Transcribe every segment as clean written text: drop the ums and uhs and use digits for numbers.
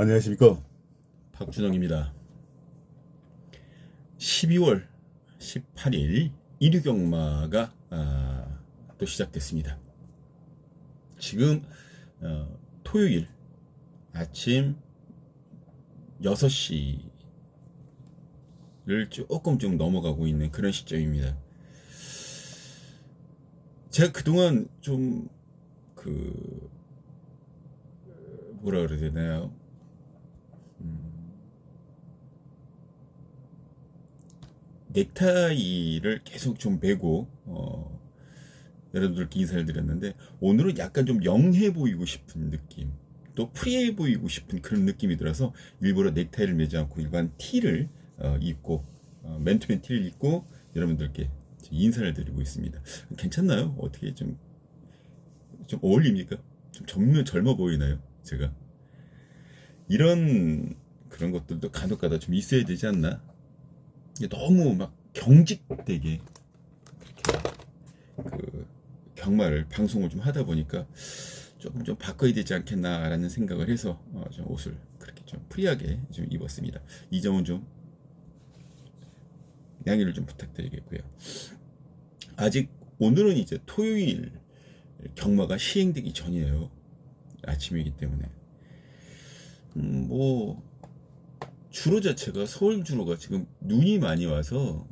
안녕하십니까, 박준영입니다. 12월 18일 일유경마가 또 시작됐습니다. 지금 토요일 아침 6시를 조금 좀 넘어가고 있는 그런 시점입니다. 제가 그동안 좀 뭐라 그래야 되나요? 넥타이를 계속 좀 매고 여러분들께 인사를 드렸는데, 오늘은 약간 좀 영해 보이고 싶은 느낌, 또 프리해 보이고 싶은 그런 느낌이 들어서 일부러 넥타이를 매지 않고 일반 티를 입고 맨투맨 티를 입고 여러분들께 인사를 드리고 있습니다. 괜찮나요? 어떻게 좀 어울립니까? 좀 젊어 보이나요? 제가 이런 그런 것들도 간혹가다 좀 있어야 되지 않나? 이게 너무 막 경직되게 그 경마를 방송을 좀 하다 보니까 조금 좀 바꿔야 되지 않겠나라는 생각을 해서 좀 옷을 그렇게 좀 프리하게 좀 입었습니다. 이 점은 좀 양해를 좀 부탁드리겠고요. 아직 오늘은 이제 토요일 경마가 시행되기 전이에요. 아침이기 때문에 뭐 주로 자체가 서울 주로가 지금 눈이 많이 와서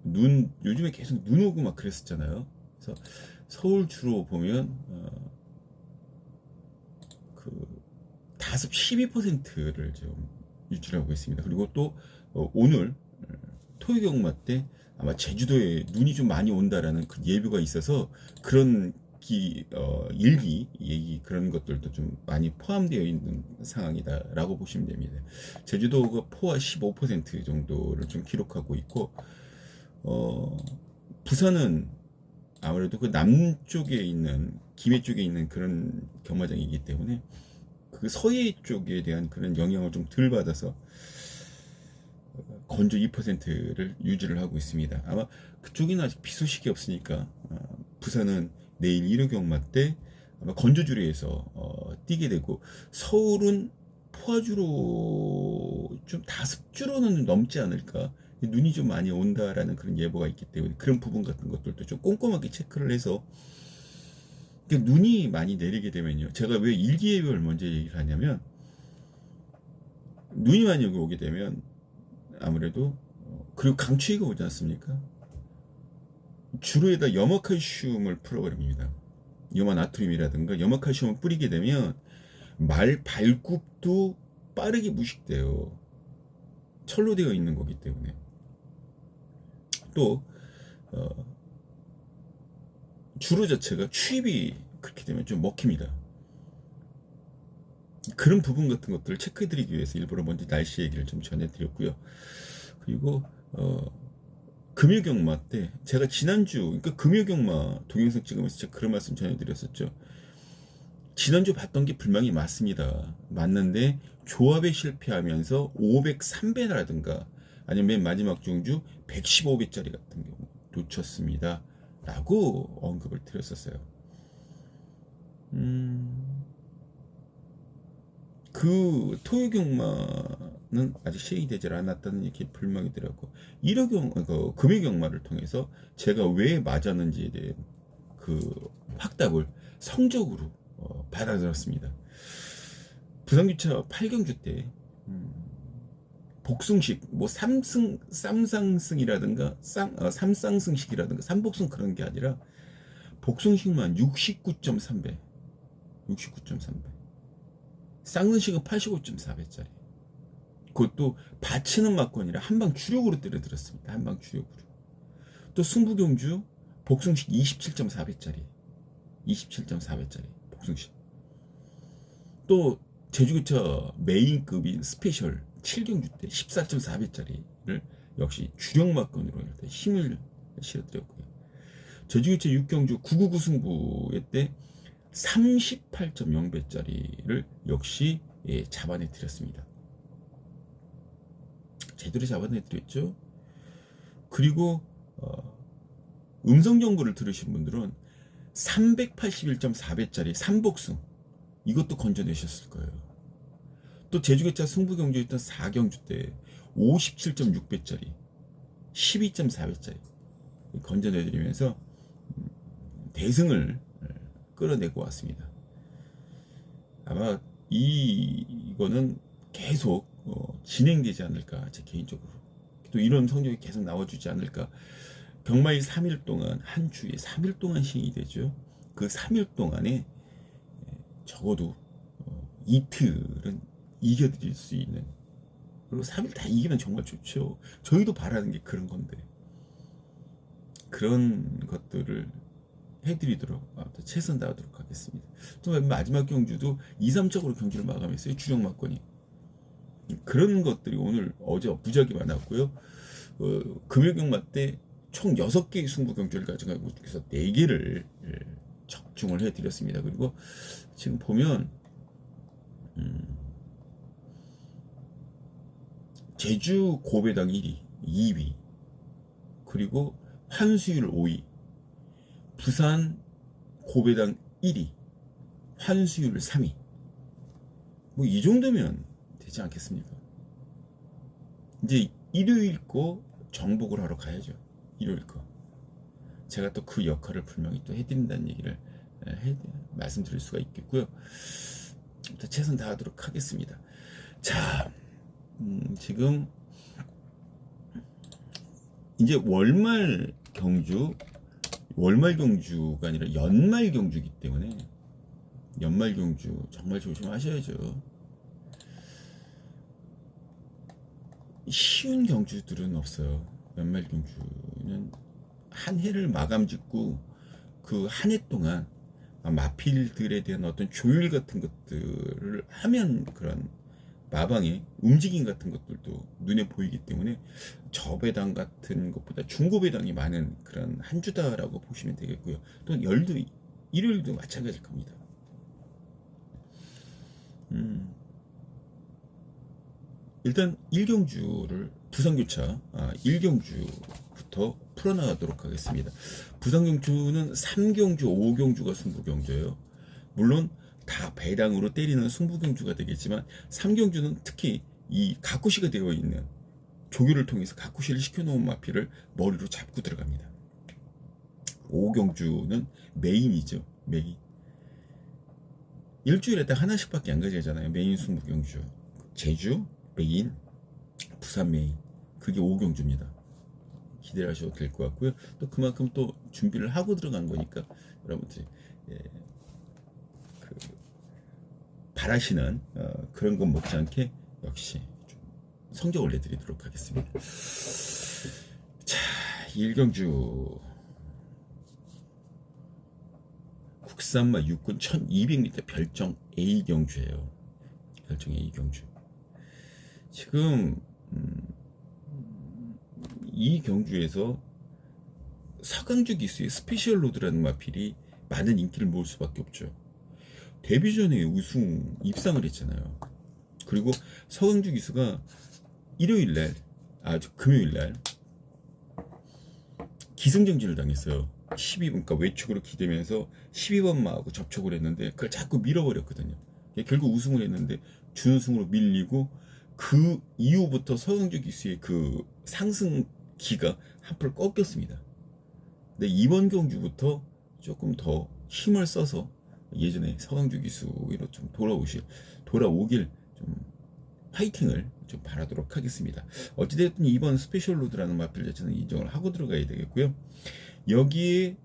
요즘에 계속 눈 오고 막 그랬었잖아요. 그래서 서울 주로 보면 다습 12%를 좀 유출하고 있습니다. 그리고 또 오늘 토요 경마 때 아마 제주도에 눈이 좀 많이 온다라는 그 예보가 있어서 그런 일기 얘기 그런 것들도 좀 많이 포함되어 있는 상황이다라고 보시면 됩니다. 제주도가 포화 15% 정도를 좀 기록하고 있고, 부산은 아무래도 그 남쪽에 있는 김해 쪽에 있는 그런 경마장이기 때문에 그 서해 쪽에 대한 그런 영향을 좀 덜 받아서 건조 2%를 유지를 하고 있습니다. 아마 그쪽에는 아직 비 소식이 없으니까 부산은 내일 일요 경마 때 아마 건조주로에서 뛰게 되고, 서울은 포화주로 좀 다습주로는 넘지 않을까, 눈이 좀 많이 온다라는 그런 예보가 있기 때문에 그런 부분 같은 것들도 좀 꼼꼼하게 체크를 해서, 눈이 많이 내리게 되면요, 제가 왜 일기예보를 먼저 얘기를 하냐면, 눈이 많이 오게 되면 아무래도 그리고 강추위가 오지 않습니까? 주로에다 염화칼슘을 풀어버립니다. 염화나트륨이라든가 염화칼슘을 뿌리게 되면 말 발굽도 빠르게 무식돼요. 철로 되어 있는 거기 때문에. 또 주로 자체가 추입이 그렇게 되면 좀 먹힙니다. 그런 부분 같은 것들을 체크해드리기 위해서 일부러 먼저 날씨 얘기를 좀 전해드렸고요. 그리고 금요경마 때 제가 지난주, 그러니까 금요경마 동영상 찍으면서 제가 그런 말씀 전해드렸었죠. 지난주 봤던 게 불망이 맞습니다. 맞는데 조합에 실패하면서 500, 3배라든가 아니면 맨 마지막 중주 115배짜리 같은 경우 놓쳤습니다 라고 언급을 드렸었어요. 그 토요경마는 아직 시행되지 않았다는 이렇게 불명이더라고. 금요경마를 통해서 제가 왜 맞았는지에 대한 그 확답을 성적으로 받아들였습니다. 부산규차 8경주 때 복승식, 뭐 쌈상승이라든가 삼쌍승식이라든가 삼복승 그런 게 아니라 복승식만 69.3배, 69.3배. 쌍승식은 85.4배짜리. 그것도 받치는 막권이라 한방 주력으로 때려들었습니다. 한방 주력으로. 또 승부경주 복승식 27.4배짜리. 27.4배짜리 복승식. 또 제주교차 메인급인 스페셜 7경주 때 14.4배짜리를 역시 주력 막권으로 힘을 실어드렸고요. 제주교차 6경주 999 승부의 때 38.0배짜리를 역시 잡아내 드렸습니다. 제대로 잡아내 드렸죠. 그리고 음성 정보를 들으신 분들은 381.4배짜리 삼복승, 이것도 건져내셨을 거예요. 또 또 제주개차 승부경주였던 4경주 때 57.6배짜리 12.4배짜리 건져내드리면서 대승을 끌어내고 왔습니다. 아마 이거는 계속 진행되지 않을까, 제 개인적으로. 또 이런 성적이 계속 나와주지 않을까. 경마일 3일 동안, 한 주에 3일 동안 시행이 되죠. 그 3일 동안에 적어도 이틀은 이겨드릴 수 있는, 그리고 3일 다 이기면 정말 좋죠. 저희도 바라는 게 그런 건데, 그런 것들을 해드리도록 최선 다하도록 하겠습니다. 또 마지막 경주도 2, 3척으로 경기를 마감했어요. 주력 막건이. 그런 것들이 어제 부작이 많았고요. 금요경마 때 총 6개의 승부 경주를 가져가고 그래서 4개를 적중을 해드렸습니다. 그리고 지금 보면 제주 고배당 1위, 2위, 그리고 환수율 5위, 부산 고배당 1위, 환수율 3위. 뭐 이 정도면 되지 않겠습니까? 이제 일요일 거 정복을 하러 가야죠. 일요일 거. 제가 또 그 역할을 분명히 또 해드린다는 얘기를 말씀드릴 수가 있겠고요. 최선 다하도록 하겠습니다. 자, 지금 이제 월말 경주가 아니라 연말 경주이기 때문에 연말 경주 정말 조심하셔야죠. 쉬운 경주들은 없어요. 연말 경주는 한 해를 마감 짓고 그 한 해 동안 마필들에 대한 어떤 조율 같은 것들을 하면 그런 마방의 움직임 같은 것들도 눈에 보이기 때문에 저배당 같은 것보다 중고배당이 많은 그런 한 주다라고 보시면 되겠고요. 또 일요일도 마찬가지일 겁니다. 일단 1경주를 부산교차 1경주부터 풀어나가도록 하겠습니다. 부산경주는 3경주, 5경주가 승부경주예요. 물론 다 배당으로 때리는 승부경주가 되겠지만 3경주는 특히 이 가쿠시가 되어 있는 조교를 통해서 가쿠시를 시켜놓은 마피를 머리로 잡고 들어갑니다. 5경주는 메인이죠. 메인. 일주일에 딱 하나씩밖에 안 가져가잖아요. 메인 승부경주. 제주 메인, 부산 메인. 그게 5경주입니다. 기대를 하셔도 될 것 같고요. 또 그만큼 또 준비를 하고 들어간 거니까 여러분들이 바라시는 그런 건 못지 않게 역시 좀 성적을 내드리도록 하겠습니다. 자, 1경주 국산마 육군 1200m 별정 A경주예요. 별정 A경주. 지금 이 경주에서 서강주 기수의 스페셜 로드라는 마필이 많은 인기를 모을 수밖에 없죠. 데뷔전에 우승 입상을 했잖아요. 그리고 서강주 기수가 일요일날, 금요일날 기승전진을 당했어요. 12번, 그러니까 외축으로 기대면서 12번마하고 접촉을 했는데 그걸 자꾸 밀어버렸거든요. 결국 우승을 했는데 준우승으로 밀리고 그 이후부터 서강주 기수의 그 상승기가 한풀 꺾였습니다. 근데 이번 경주부터 조금 더 힘을 써서 예전에 서강주 기수로 좀 돌아오길 좀 파이팅을 좀 바라도록 하겠습니다. 어찌됐든 이번 스페셜 로드라는 마필 자체는 인정을 하고 들어가야 되겠고요. 여기에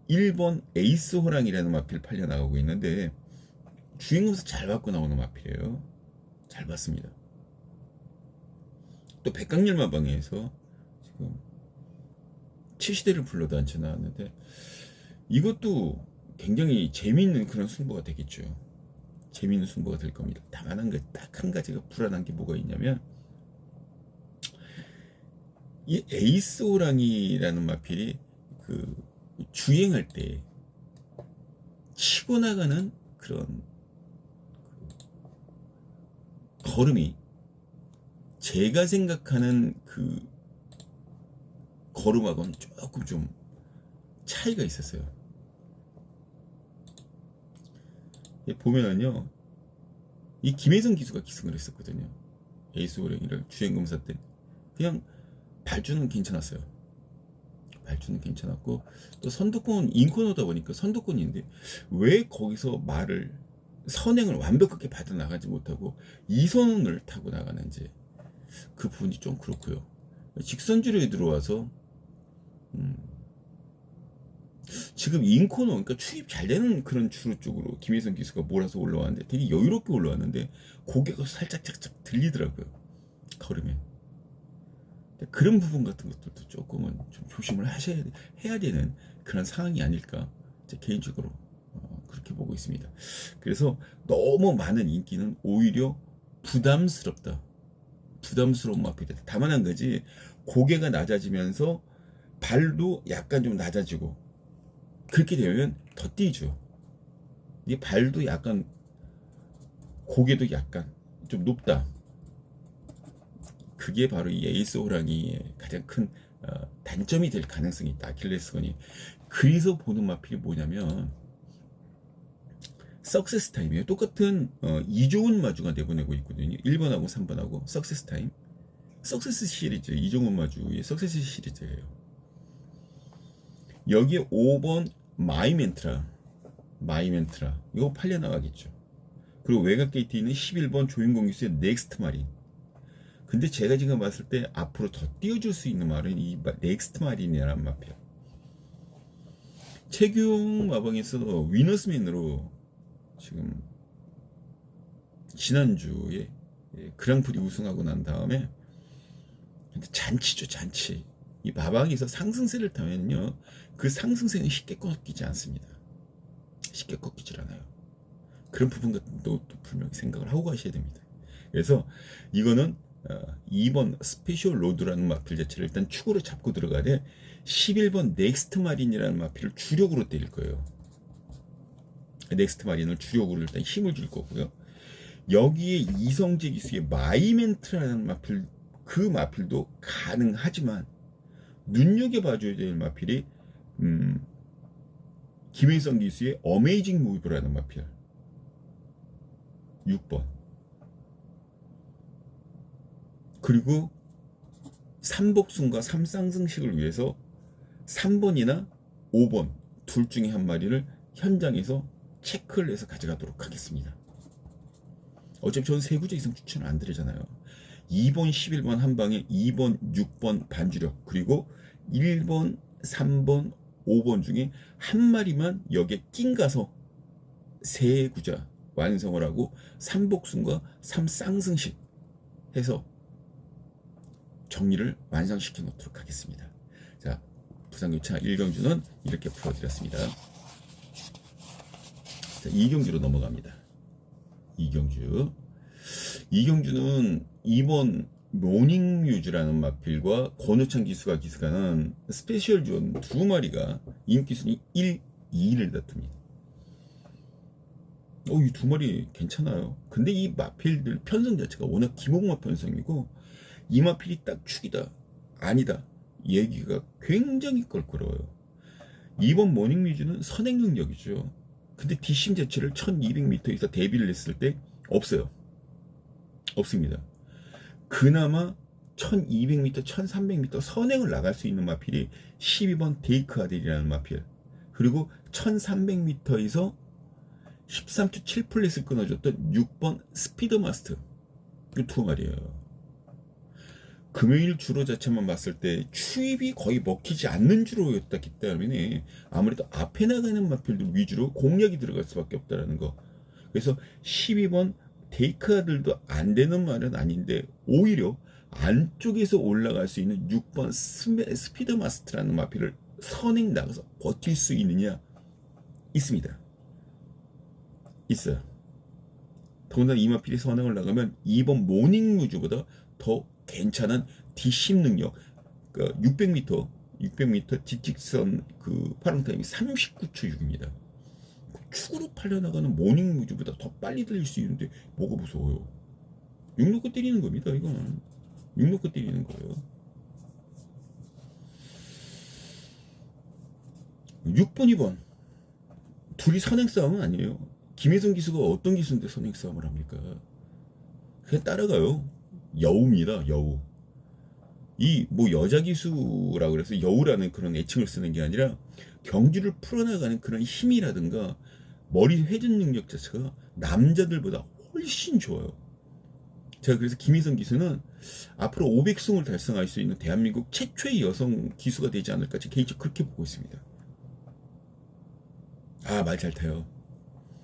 1번 에이스 호랑이라는 마필 팔려나가고 있는데 주행검사 잘 받고 나오는 마필이에요. 잘 봤습니다. 또 백강렬마방에서 지금 7시대를 불러도 앉혀 나왔는데 이것도 굉장히 재미있는 그런 승부가 되겠죠. 재미있는 승부가 될 겁니다. 다만 딱 한 가지가 불안한 게 뭐가 있냐면 이 에이스 호랑이라는 마필이 그 주행할 때 치고 나가는 그런 걸음이 제가 생각하는 그 걸음하고는 조금 좀 차이가 있었어요. 보면은요, 이 김혜성 기수가 기승을 했었거든요. 에이스 호랭이를 주행검사 때 그냥 발주는 괜찮았어요. 발주는 괜찮았고 또 선두권 인코너다 보니까 선두권인데 왜 거기서 말을 선행을 완벽하게 받아 나가지 못하고 2선을 타고 나가는지 그 부분이 좀 그렇고요. 직선주로에 들어와서 지금 인코너 그러니까 추입 잘 되는 그런 주로 쪽으로 김혜성 기수가 몰아서 올라왔는데 되게 여유롭게 올라왔는데 고개가 살짝 착착 들리더라고요. 걸음에. 그런 부분 같은 것들도 조금은 좀 조심을 해야 되는 그런 상황이 아닐까 제 개인적으로 그렇게 보고 있습니다. 그래서 너무 많은 인기는 오히려 부담스럽다. 부담스러운 마필이다. 다만 한 가지 고개가 낮아지면서 발도 약간 좀 낮아지고 그렇게 되면 더 뛰죠. 이 발도 약간 고개도 약간 좀 높다. 그게 바로 이 에이스 호랑이의 가장 큰 단점이 될 가능성이 있다. 아킬레스건이. 그래서 보는 마필이 뭐냐면 석세스 타임이에요. 똑같은 이종훈 마주가 내보내고 있거든요. 1번하고 3번하고 석세스 타임. 석세스 시리즈 이종훈 마주의 석세스 시리즈예요. 여기에 5번 마이멘트라 이거 팔려나가겠죠. 그리고 외곽 게이트에 있는 11번 조인공 기수의 넥스트 마린. 근데 제가 지금 봤을 때 앞으로 더 띄워줄 수 있는 말은 이 넥스트 마린이라는 마필. 최규용 마방에서 위너스맨으로 지금 지난주에 그랑프리 우승하고 난 다음에 잔치죠, 잔치. 이 마방에서 상승세를 타면요 그 상승세는 쉽게 꺾이지 않습니다. 쉽게 꺾이질 않아요. 그런 부분 같은 것도 분명히 생각을 하고 가셔야 됩니다. 그래서 이거는 2번 스페셜 로드라는 마필 자체를 일단 축으로 잡고 들어가야 돼. 11번 넥스트 마린이라는 마필을 주력으로 때릴 거예요. 넥스트 마린을 주력으로 일단 힘을 줄 거고요. 여기에 이성재 기수의 마이멘트라는 마필, 그 마필도 가능하지만 눈여겨봐줘야 될 마필이 김혜성 기수의 어메이징 무브라는 마필 6번. 그리고 3복순과 3쌍승식을 위해서 3번이나 5번 둘 중에 한 마리를 현장에서 체크를 해서 가져가도록 하겠습니다. 어차피 저는 3구자 이상 추천을 안 드리잖아요. 2번, 11번 한 방에 2번, 6번 반주력 그리고 1번, 3번, 5번 중에 한 마리만 여기에 낀가서 3구자 완성을 하고 3복순과 3쌍승식 해서 정리를 완성시켜 놓도록 하겠습니다. 자, 부산교차 1경주는 이렇게 풀어드렸습니다. 자, 2경주로 넘어갑니다. 2경주는 2번 모닝뮤즈라는 마필과 권우창 기수가 기수가는 스페셜 존 두 마리가 인기순위 1, 2를 다툽니다. 이 두 마리 괜찮아요. 근데 이 마필들 편성 자체가 워낙 기목마 편성이고 이 마필이 딱 축이다 아니다 얘기가 굉장히 껄끄러워요. 2번 모닝뮤즈는 선행 능력이죠. 근데 뒷심 자체를 1200m에서 대비를 했을 때 없습니다. 그나마 1200m, 1300m 선행을 나갈 수 있는 마필이 12번 데이크 아델이라는 마필, 그리고 1300m에서 13초 7플랫을 끊어줬던 6번 스피드 마스터, 이 두 마리예요. 금요일 주로 자체만 봤을 때 추입이 거의 먹히지 않는 주로였기 때문에 아무래도 앞에 나가는 마필들 위주로 공략이 들어갈 수밖에 없다는 거. 그래서 12번 데이크아들도 안 되는 말은 아닌데 오히려 안쪽에서 올라갈 수 있는 6번 스피드 마스터라는 마필을 선행 나가서 버틸 수 있느냐? 있습니다. 있어요. 더군다나 이 마필이 선행을 나가면 2번 모닝뮤즈보다 더 괜찮은 뒷심 능력, 그러니까 600m 뒷직선 그 파랑 타임이 39초 6입니다. 축으로 팔려나가는 모닝뮤즈보다 더 빨리 달릴 수 있는데 뭐가 무서워요? 6놓고 때리는 겁니다. 이건 6놓고 때리는 거예요. 6번 2번 둘이 선행 싸움은 아니에요. 김혜성 기수가 어떤 기수인데 선행 싸움을 합니까? 그냥 따라가요. 여우입니다. 여우. 이 뭐 여자 기수라고 그래서 여우라는 그런 애칭을 쓰는 게 아니라 경주를 풀어나가는 그런 힘이라든가 머리 회전 능력 자체가 남자들보다 훨씬 좋아요. 제가 그래서 김희성 기수는 앞으로 500승을 달성할 수 있는 대한민국 최초의 여성 기수가 되지 않을까 개인적으로 그렇게 보고 있습니다. 아, 말 잘 타요.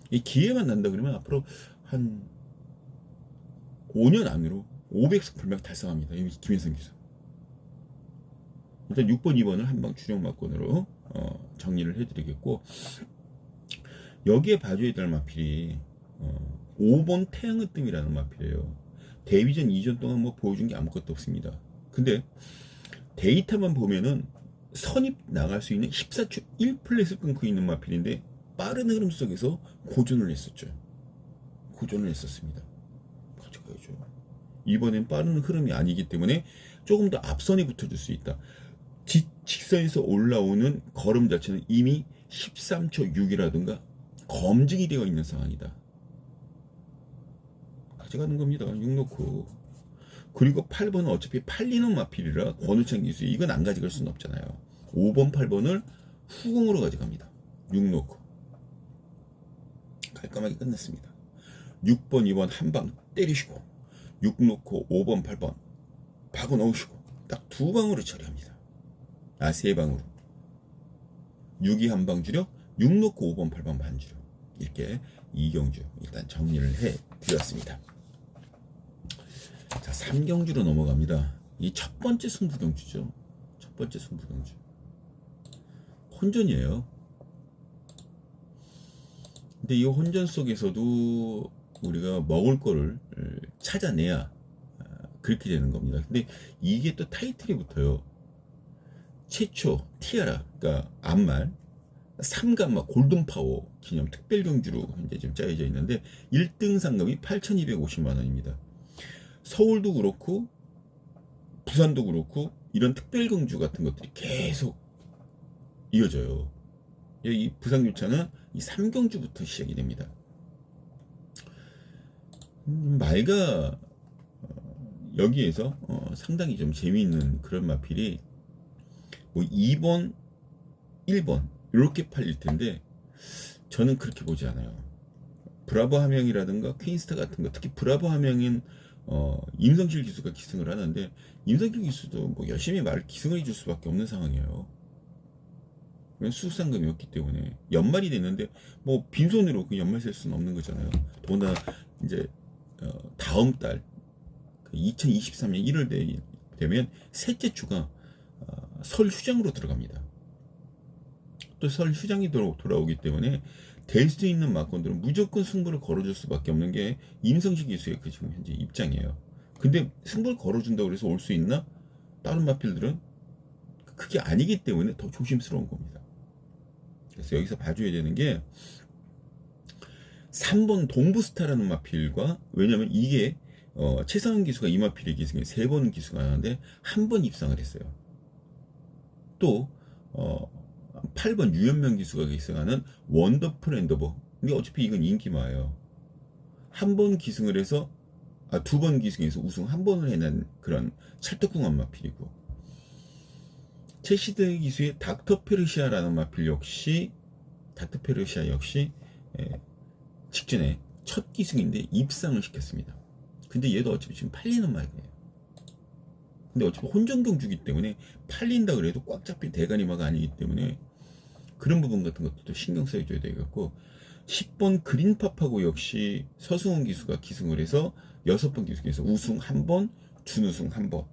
이 기회만 난다 그러면 앞으로 한 5년 안으로 500승 불명 달성합니다. 김희성 기수. 일단 6번, 2번을 한방 주력 막건으로 정리를 해드리겠고, 여기에 봐줘야 될 마필이 5번 태양의 뜸이라는 마필이에요. 데뷔전 이전 동안 뭐 보여준 게 아무것도 없습니다. 근데 데이터만 보면은 선입 나갈 수 있는 14초 1플랫을 끊고 있는 마필인데 빠른 흐름 속에서 고전을 했었죠. 고전을 했었습니다. 가져가야죠. 이번엔 빠른 흐름이 아니기 때문에 조금 더 앞선에 붙어줄 수 있다. 직선에서 올라오는 걸음 자체는 이미 13초 6이라든가 검증이 되어 있는 상황이다. 가져가는 겁니다. 6 놓고. 그리고 8번은 어차피 팔리는 마필이라 권우찬 기수 이건 안 가져갈 수는 없잖아요. 5번, 8번을 후공으로 가져갑니다. 6 놓고. 깔끔하게 끝냈습니다. 6번, 2번 한 방 때리시고 6 놓고 5번, 8번 박아 넣으시고 딱 2방으로 처리합니다. 아, 3방으로. 6이 한 방 주력, 6 놓고 5번, 8번 반주력. 이렇게 이경주 일단 정리를 해드렸습니다. 자, 3경주로 넘어갑니다. 이 첫 번째 승부경주죠. 첫 번째 승부경주. 혼전이에요. 근데 이 혼전 속에서도 우리가 먹을 거를 찾아내야 그렇게 되는 겁니다. 근데 이게 또 타이틀이 붙어요. 최초 티아라, 그러니까 암말 3감마 골든파워 기념 특별경주로 현재 지금 짜여져 있는데 1등 상금이 8,250만원입니다. 서울도 그렇고 부산도 그렇고 이런 특별경주 같은 것들이 계속 이어져요. 이 부산교차는 이 3경주부터 시작이 됩니다. 말가 여기에서 상당히 좀 재미있는 그런 마필이 뭐 2번, 1번 이렇게 팔릴 텐데 저는 그렇게 보지 않아요. 브라보 함영이라든가 퀸스타 같은 거, 특히 브라보 함영인 임성실 기수가 기승을 하는데 임성실 기수도 뭐 열심히 기승을 해줄 수밖에 없는 상황이에요. 수상금이 없기 때문에 연말이 됐는데 뭐 빈손으로 그 연말 쓸 수는 없는 거잖아요. 더군다나 이제 다음 달 2023년 1월 되면 셋째 주가 설 휴장으로 들어갑니다. 또 설 휴장이 돌아오기 때문에 될 수 있는 막건들은 무조건 승부를 걸어줄 수밖에 없는 게 임성식 기수의 그 지금 현재 입장이에요. 근데 승부를 걸어준다고 해서 올 수 있나? 다른 마필들은 그게 아니기 때문에 더 조심스러운 겁니다. 그래서 여기서 봐줘야 되는 게 3번 동부스타라는 마필과, 왜냐면 이게 최상은 기수가 이 마필의 기승에 3번 기수가 하는데 한 번 입상을 했어요. 또 8번 유현명 기수가 기승하는 원더풀 엔더버. 근데 어차피 이건 인기마예요. 한 번 기승을 해서 2번 기승에서 우승 한 번을 해낸 그런 찰떡궁합 마필이고, 첼시드 기수의 닥터 페르시아라는 마필 역시 직전에 첫 기승인데 입상을 시켰습니다. 근데 얘도 어차피 지금 팔리는 말이에요. 근데 어차피 혼전경주기 때문에 팔린다 그래도 꽉 잡힌 대가리마가 아니기 때문에 그런 부분 같은 것도 신경 써줘야 되겠고, 10번 그린팝하고 역시 서승훈 기수가 기승을 해서 6번 기승에서 우승 1번, 준우승 1번,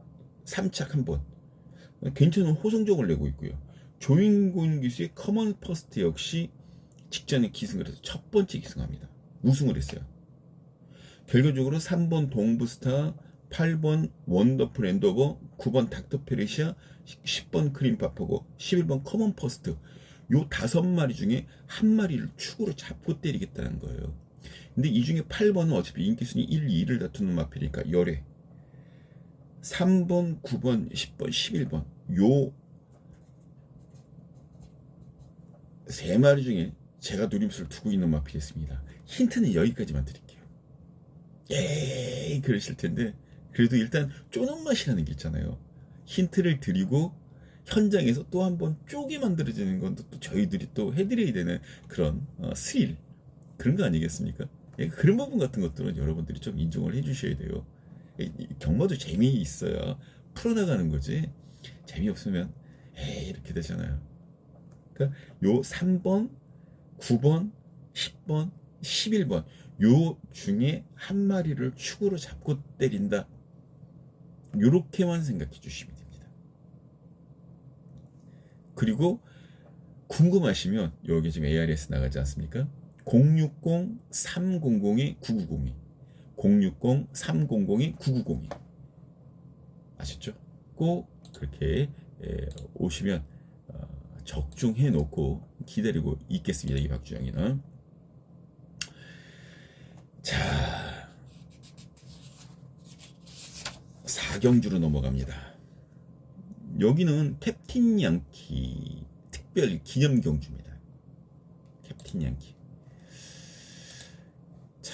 3착 1번 괜찮은 호성적을 내고 있고요. 조인곤 기수의 커먼 퍼스트 역시 직전에 기승을 해서 첫 번째 기승합니다. 우승을 했어요. 결과적으로 3번 동부스타, 8번 원더풀 엔더버, 9번 닥터 페르시아, 10번 크림파퍼고 11번 커먼 퍼스트, 요 5마리 중에 한 마리를 축으로 잡고 때리겠다는 거예요. 근데 이 중에 8번은 어차피 인기순위 1, 2를 다투는 마필이니까 열애. 3번, 9번, 10번, 11번 요 3마리 중에 제가 노림수를 두고 있는 마필이었습니다. 힌트는 여기까지만 드릴게요. 그러실 텐데 그래도 일단 쪼는 맛이라는 게 있잖아요. 힌트를 드리고 현장에서 또 한번 쪼개 만들어지는 건 또 저희들이 또 해드려야 되는 그런 스릴, 그런 거 아니겠습니까? 그런 부분 같은 것들은 여러분들이 좀 인정을 해주셔야 돼요. 경마도 재미있어야 풀어나가는 거지, 재미없으면 이렇게 되잖아요. 그러니까 요 3번, 9번, 10번, 11번 요 중에 한 마리를 축으로 잡고 때린다, 요렇게만 생각해 주시면 됩니다. 그리고 궁금하시면 여기 지금 ARS 나가지 않습니까? 060-300-9902 060-300-9902 아셨죠? 꼭 그렇게 오시면 적중해 놓고 기다리고 있겠습니다. 이 박주영이는. 자, 4경주로 넘어갑니다. 여기는 캡틴 양키 특별 기념 경주입니다. 캡틴 양키. 자,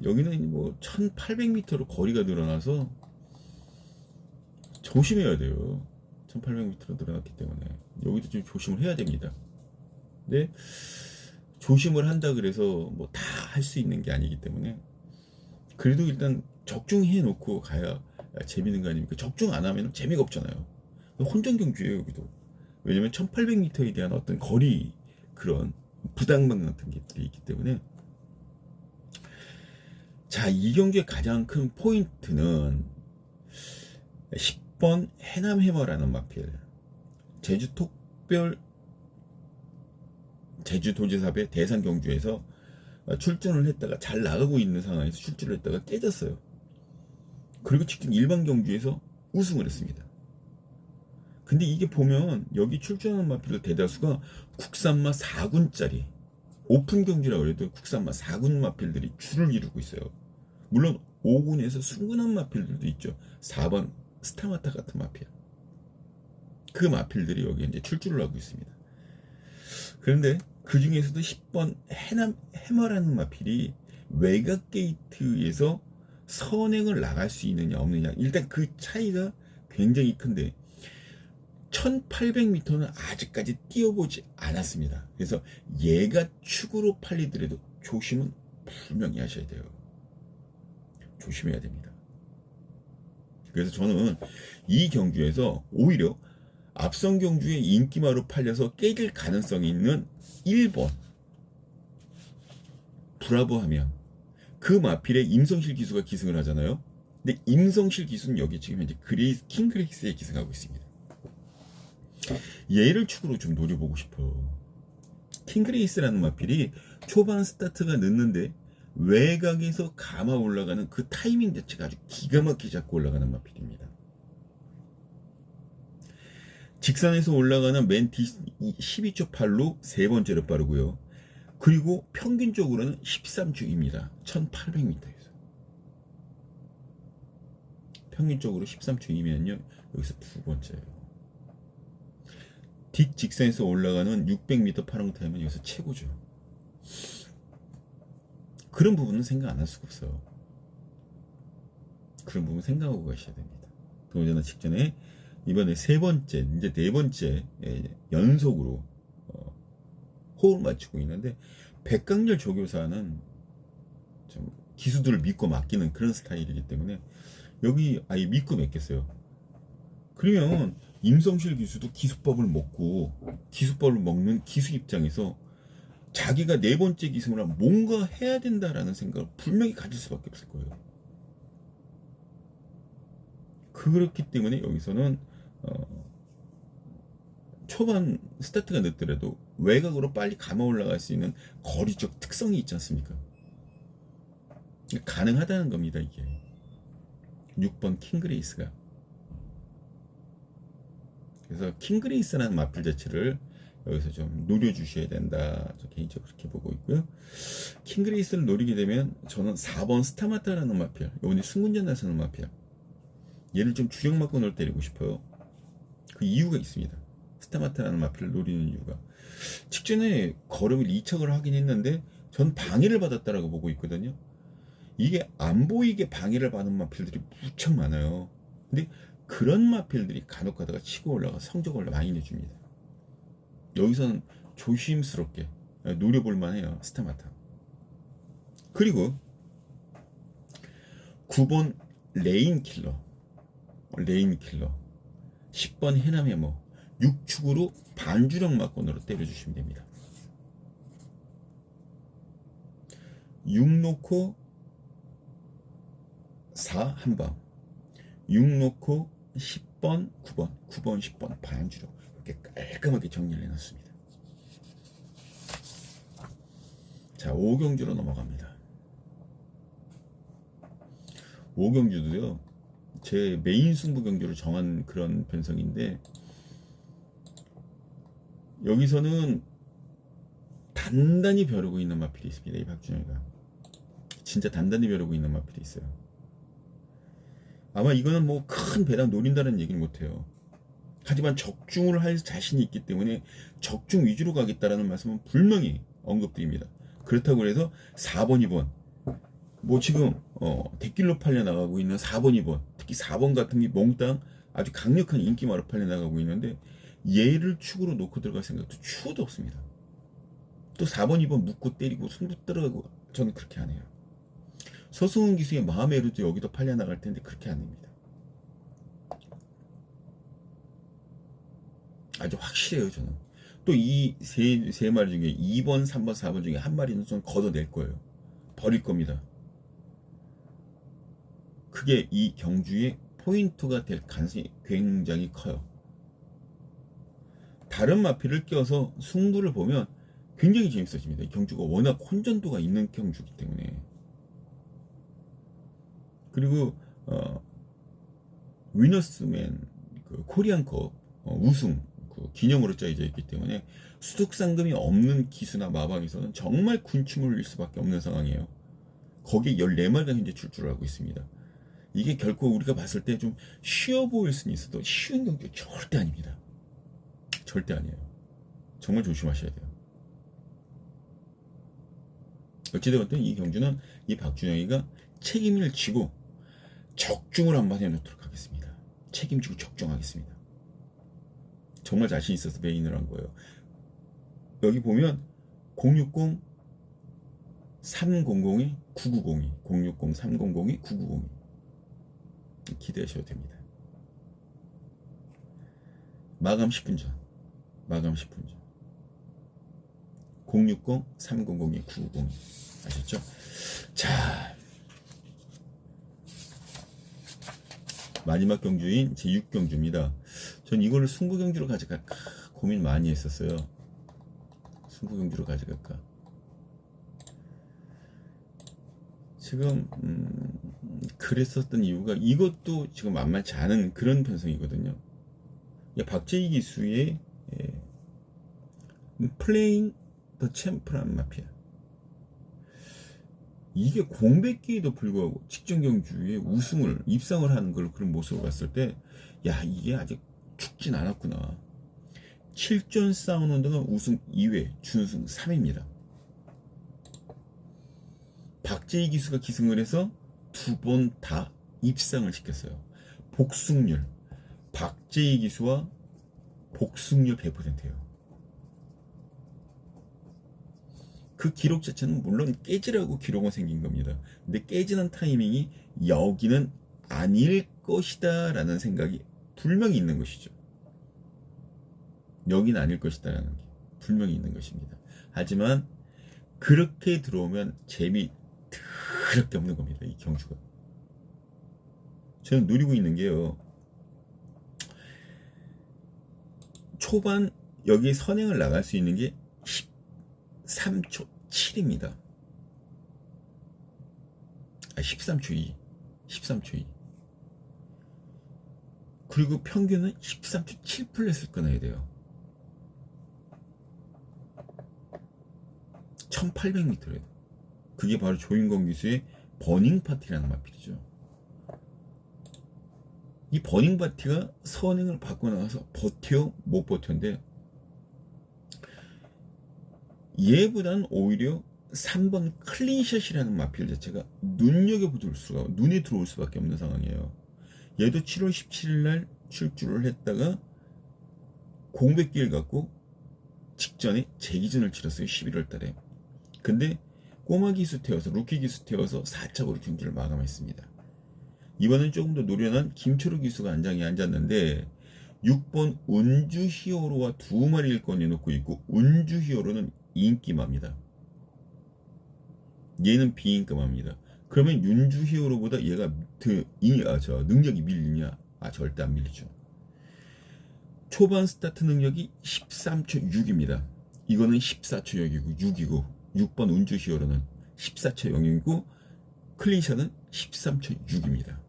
여기는 뭐 1800m로 거리가 늘어나서 조심해야 돼요. 1800m로 늘어났기 때문에 여기도 좀 조심을 해야 됩니다. 근데 조심을 한다 그래서 뭐 다 할 수 있는 게 아니기 때문에 그래도 일단 적중해 놓고 가야 재밌는 거 아닙니까? 적중 안 하면 재미가 없잖아요. 혼전 경주예요, 여기도. 왜냐면 1800m에 대한 어떤 거리, 그런 부담감 같은 것들이 있기 때문에. 자, 이 경주의 가장 큰 포인트는 10번 해남 해머라는 마필. 제주도지사배 대상 경주에서 출전을 했다가 잘 나가고 있는 상황에서 출전을 했다가 깨졌어요. 그리고 직전 일반 경주에서 우승을 했습니다. 근데 이게 보면 여기 출전하는 마필들 대다수가 국산마 4군짜리 오픈 경주라고 해도 국산마 4군 마필들이 줄을 이루고 있어요. 물론 5군에서 순근한 마필들도 있죠. 4번 스타마타 같은 마필. 그 마필들이 여기 이제 출주를 하고 있습니다. 그런데 그 중에서도 10번 해머라는 마필이 외곽 게이트에서 선행을 나갈 수 있느냐 없느냐, 일단 그 차이가 굉장히 큰데 1800m는 아직까지 뛰어보지 않았습니다. 그래서 얘가 축으로 팔리더라도 조심은 분명히 하셔야 돼요. 조심해야 됩니다. 그래서 저는 이 경주에서 오히려 앞선 경주에 인기마로 팔려서 깨질 가능성이 있는 1번 브라보 하면 그 마필에 임성실 기수가 기승을 하잖아요. 근데 임성실 기수는 여기 지금 현재 킹그레이스에 기승하고 있습니다. 얘를 축으로 좀 노려보고 싶어요. 킹그레이스라는 마필이 초반 스타트가 늦는데 외곽에서 감아 올라가는 그 타이밍 자체가 아주 기가 막히게 잡고 올라가는 마필입니다. 직선에서 올라가는 맨 뒤 12초 8로 세 번째로 빠르고요. 그리고 평균적으로는 13초입니다. 1800m에서. 평균적으로 13초이면요. 여기서 두 번째예요. 뒷 직선에서 올라가는 600m 파롱 타임은 여기서 최고죠. 그런 부분은 생각 안 할 수가 없어요. 그런 부분 생각하고 가셔야 됩니다. 더군다나 직전에 이번에 세 번째, 이제 네 번째 연속으로 호흡을 맞추고 있는데, 백강렬 조교사는 좀 기수들을 믿고 맡기는 그런 스타일이기 때문에 여기 아예 믿고 맡겼어요. 그러면 임성실 기수도 기수법을 먹는 기수 입장에서 자기가 네 번째 기수를 뭔가 해야 된다라는 생각을 분명히 가질 수밖에 없을 거예요. 그렇기 때문에 여기서는 초반 스타트가 늦더라도 외곽으로 빨리 감아 올라갈 수 있는 거리적 특성이 있지 않습니까? 가능하다는 겁니다, 이게. 6번 킹그레이스가. 그래서 킹그레이스라는 마필 자체를 여기서 좀 노려주셔야 된다, 저 개인적으로 그렇게 보고 있고요. 킹그레이스를 노리게 되면 저는 4번 스타마타라는 마필, 이번에 승군전 나서는 마필, 얘를 좀 주력마권을 때리고 싶어요. 그 이유가 있습니다. 스타마타라는 마필을 노리는 이유가, 직전에 걸음을 이착을 하긴 했는데 전 방해를 받았다라고 보고 있거든요. 이게 안 보이게 방해를 받는 마필들이 무척 많아요. 근데 그런 마필들이 간혹 가다가 치고 올라가 성적을 많이 내줍니다. 여기서는 조심스럽게 노려볼 만해요, 스타마타. 그리고 9번 레인킬러, 10번 해남해머, 6축으로 반주력 막건으로 때려주시면 됩니다. 6 놓고 4 한방, 6 놓고 10번 9번 10번 반주력, 이렇게 깔끔하게 정리를 해놨습니다. 자, 5경주로 넘어갑니다. 5경주도요, 제 메인 승부 경주를 정한 그런 변성인데, 여기서는 단단히 벼르고 있는 마필이 있습니다. 이 박준영이가 진짜 단단히 벼르고 있는 마필이 있어요. 아마 이거는 뭐 큰 배당 노린다는 얘기는 못해요. 하지만 적중을 할 자신이 있기 때문에 적중 위주로 가겠다라는 말씀은 분명히 언급드립니다. 그렇다고 해서 4번, 2번, 뭐 지금 대길로 팔려나가고 있는 4번, 2번, 특히 4번 같은 게 몽땅 아주 강력한 인기마로 팔려나가고 있는데, 얘를 축으로 놓고 들어갈 생각도 추호도 없습니다. 또 4번, 2번 묶고 때리고 승부 들어가고, 저는 그렇게 안 해요. 서승훈 기수의 마음의 에르도 여기도 팔려나갈 텐데 그렇게 안 됩니다. 아주 확실해요, 저는. 또 이 세 마리 중에 2번, 3번, 4번 중에 한 마리는 좀 걷어낼 거예요. 버릴 겁니다. 그게 이 경주의 포인트가 될 가능성이 굉장히 커요. 다른 마필을 껴서 승부를 보면 굉장히 재밌어집니다. 이 경주가 워낙 혼전도가 있는 경주이기 때문에. 그리고 위너스맨 그 코리안컵 우승 그 기념으로 짜여져 있기 때문에 수득 상금이 없는 기수나 마방에서는 정말 군침을 흘릴 수밖에 없는 상황이에요. 거기에 14마리가 현재 출주를 하고 있습니다. 이게 결코 우리가 봤을 때 좀 쉬워 보일 수는 있어도 쉬운 경주 절대 아닙니다. 절대 아니에요. 정말 조심하셔야 돼요. 어찌되었든 이 경주는 이 박준영이가 책임을 지고 적중을 한번 해놓도록 하겠습니다. 책임지고 적중하겠습니다. 정말 자신 있어서 메인을 한 거예요. 여기 보면 060 300이 9902, 060 300이 9902 기대하셔도 됩니다. 마감 10분 전, 060 300이 9902 아셨죠? 자, 마지막 경주인 제6경주입니다. 전 이거를 승부경주로 가져갈까 고민 많이 했었어요. 승부경주로 가져갈까. 지금 그랬었던 이유가, 이것도 지금 만만치 않은 그런 편성이거든요. 박재희 기수의 플레잉 더 챔프란 마피아, 이게 공백기에도 불구하고 직전 경주에 우승을 입상을 하는 걸, 그런 모습을 봤을 때, 야, 이게 아직 죽진 않았구나. 7전 싸우는 동안 우승 2회, 준우승 3회입니다. 박재희 기수가 기승을 해서 2번 다 입상을 시켰어요. 복승률, 박재희 기수와 복승률 100%예요. 그 기록 자체는 물론 깨지라고 기록은 생긴 겁니다. 근데 깨지는 타이밍이 여기는 아닐 것이다 라는 생각이 분명히 있는 것이죠. 여기는 아닐 것이다 라는 게 분명히 있는 것입니다. 하지만 그렇게 들어오면 재미 더럽게 없는 겁니다. 이 경주가. 저는 노리고 있는 게요, 초반 여기에 선행을 나갈 수 있는 게 13초 7입니다. 13초 2. 13초 2. 그리고 평균은 13초 7 플랫을 끊어야 돼요. 1800m래요. 그게 바로 조인권 기수의 버닝 파티라는 마필이죠. 이 버닝바티가 선행을 받고 나서 버텨 못 버텼는데 얘보다는 오히려 3번 클린샷이라는 마필 자체가 눈에 들어올 수밖에 없는 상황이에요. 얘도 7월 17일 날 출주를 했다가 공백기를 갖고 직전에 재기전을 치렀어요. 11월 달에. 근데 꼬마 기수 태워서 루키 기수 태워서 4착으로 경기를 마감했습니다. 이번엔 조금 더 노련한 김철우 기수가 안장에 앉았는데 6번 운주 히어로와 2마리를 꺼내놓고 있고 운주 히어로는 인기마입니다. 얘는 비인기마입니다. 그러면 윤주 히어로보다 얘가 능력이 밀리냐? 절대 안 밀리죠. 초반 스타트 능력이 13초 6입니다. 이거는 14초 0이고 6이고 6번 운주 히어로는 14초 0이고 클린샷은 13초 6입니다.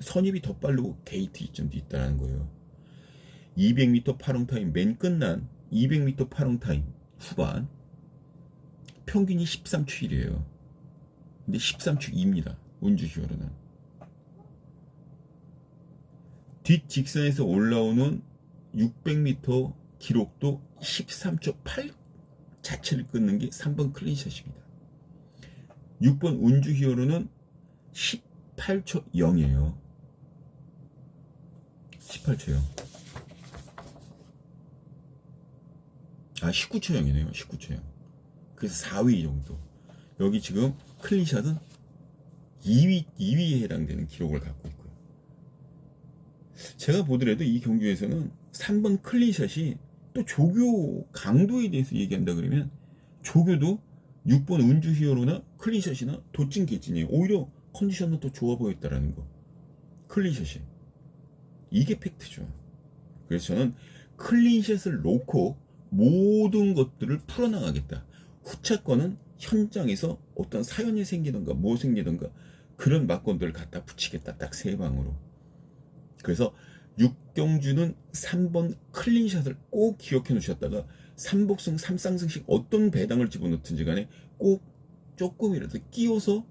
선입이 더 빠르고 게이트 이점도 있다는 거예요. 200m 파롱 타임 맨 끝난 200m 파롱 타임 후반 평균이 13초 1이에요. 근데 13초 2입니다. 운주 히어로는. 뒷 직선에서 올라오는 600m 기록도 13초 8 자체를 끊는 게 3번 클린샷입니다. 6번 운주 히어로는 18초 0이에요. 18초 0. 19초 0이네요. 19초 0. 그래서 4위 정도. 여기 지금 클린샷은 2위에 해당되는 기록을 갖고 있고요. 제가 보더라도 이 경주에서는 3번 클린샷이 또 조교 강도에 대해서 얘기한다 그러면 조교도 6번 운주 히어로나 클린샷이나 도찐 개찐이에요. 오히려 컨디션은 더 좋아 보였다라는 거. 클린샷이. 이게 팩트죠. 그래서 저는 클린샷을 놓고 모든 것들을 풀어나가겠다. 후차권은 현장에서 어떤 사연이 생기던가 뭐 생기던가 그런 막건들을 갖다 붙이겠다. 딱 세 방으로. 그래서 6경주는 3번 클린샷을 꼭 기억해 놓으셨다가 3복승 3쌍승씩 어떤 배당을 집어넣든지 간에 꼭 조금이라도 끼워서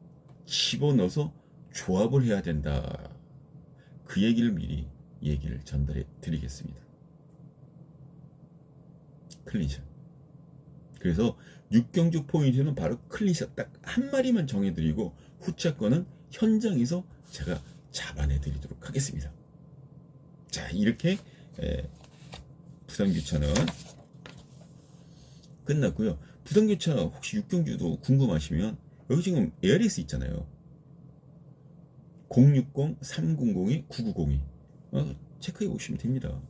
집어넣어서 조합을 해야 된다. 그 얘기를 미리 얘기를 전달해 드리겠습니다. 클린샷. 그래서 6경주 포인트는 바로 클린샷 딱 한 마리만 정해드리고 후차권은 현장에서 제가 잡아내드리도록 하겠습니다. 자, 이렇게 부산교차는 끝났고요. 부산교차 혹시 6경주도 궁금하시면 여기 지금 ARS 있잖아요. 060-300-9902 체크해 보시면 됩니다.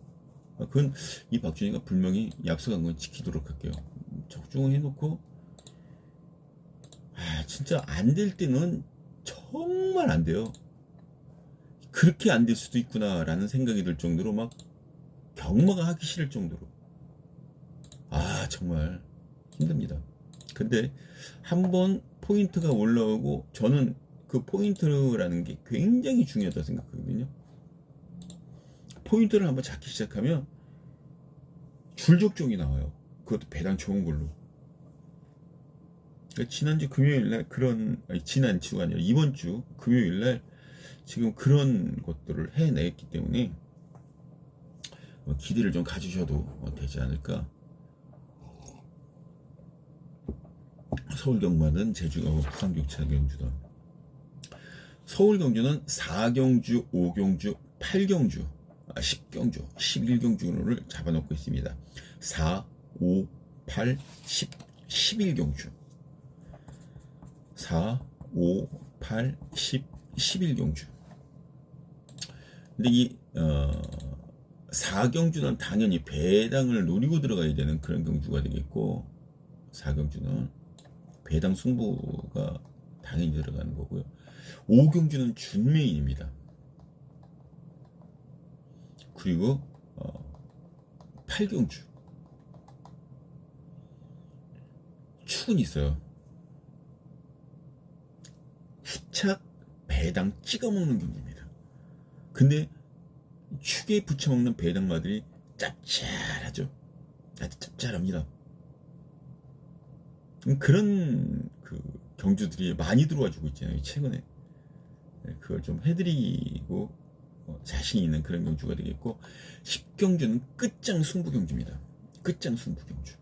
그건 이 박준희가 분명히 약속한 건 지키도록 할게요. 적중을 해놓고 진짜 안 될 때는 정말 안 돼요. 그렇게 안 될 수도 있구나 라는 생각이 들 정도로 막 경마가 하기 싫을 정도로 정말 힘듭니다. 근데 한번 포인트가 올라오고 저는 그 포인트라는 게 굉장히 중요하다고 생각하거든요. 포인트를 한번 잡기 시작하면 줄적종이 나와요. 그것도 배당 좋은 걸로. 그러니까 지난주 금요일날 지난 주가 아니라 이번 주 금요일날 지금 그런 것들을 해냈기 때문에 기대를 좀 가지셔도 되지 않을까. 서울 경마는 제주가 부산 교차 경주다. 서울 경주는 4경주, 5경주, 8경주, 10경주, 11경주를 잡아놓고 있습니다. 4, 5, 8, 10, 11경주. 4, 5, 8, 10, 11경주. 근데 이 4경주는 당연히 배당을 노리고 들어가야 되는 그런 경주가 되겠고 4경주는 배당 승부가 당연히 들어가는 거고요. 5경주는 준메인입니다. 그리고 8경주 축은 있어요. 후착 배당 찍어먹는 경주입니다. 근데 축에 붙여먹는 배당마들이 짭짤하죠. 아주 짭짤합니다. 그런 그 경주들이 많이 들어와주고 있잖아요. 최근에 그걸 좀 해드리고 자신 있는 그런 경주가 되겠고, 10경주는 끝장 승부 경주입니다. 끝장 승부 경주.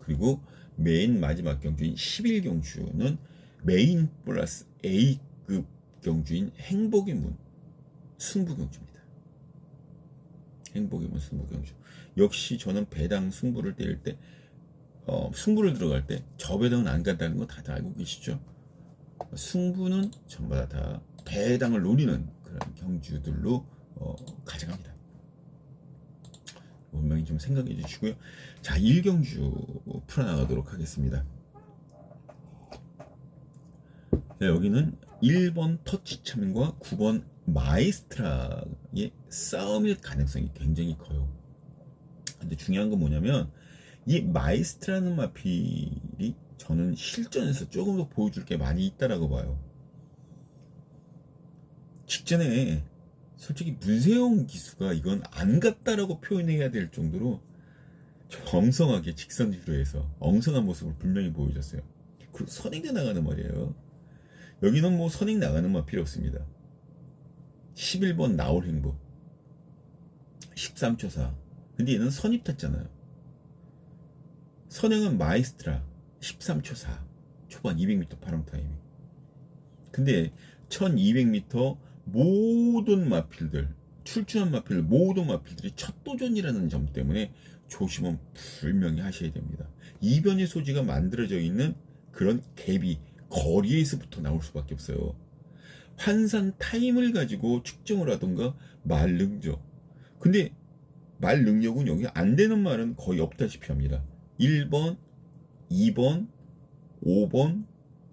그리고 맨 마지막 경주인 11경주는 메인 플러스 A급 경주인 행복의 문 승부 경주입니다. 행복의 문 승부 경주. 역시 저는 배당 승부를 때릴 때 승부를 들어갈 때 저 배당은 안 간다는 거 다들 알고 계시죠? 승부는 전부 다 배당을 노리는 그런 경주들로 가져갑니다. 분명히 좀 생각해 주시고요. 자, 1경주 풀어나가도록 하겠습니다. 자, 여기는 1번 터치참과 9번 마이스트라의 싸움일 가능성이 굉장히 커요. 근데 중요한 건 뭐냐면, 이 마이스트라는 마필이 저는 실전에서 조금 더 보여줄 게 많이 있다라고 봐요. 직전에 솔직히 문세영 기수가 이건 안 갔다라고 표현해야 될 정도로 엉성하게 직선주로해서 엉성한 모습을 분명히 보여줬어요. 그리고 선행대 나가는 말이에요. 여기는 뭐 선행 나가는 말 필요 없습니다. 11번 나올 행복 13초 4. 근데 얘는 선입 탔잖아요. 선행은 마이스트라 13초 4. 초반 200m 파랑 타이밍. 근데 1200m 모든 마필들, 출중한 마필들, 모든 마필들이 첫 도전이라는 점 때문에 조심은 분명히 하셔야 됩니다. 이변의 소지가 만들어져 있는 그런 갭이 거리에서부터 나올 수밖에 없어요. 환산 타임을 가지고 측정을 하던가 말 능력. 근데 말 능력은 여기 안 되는 말은 거의 없다시피 합니다. 1번, 2번, 5번,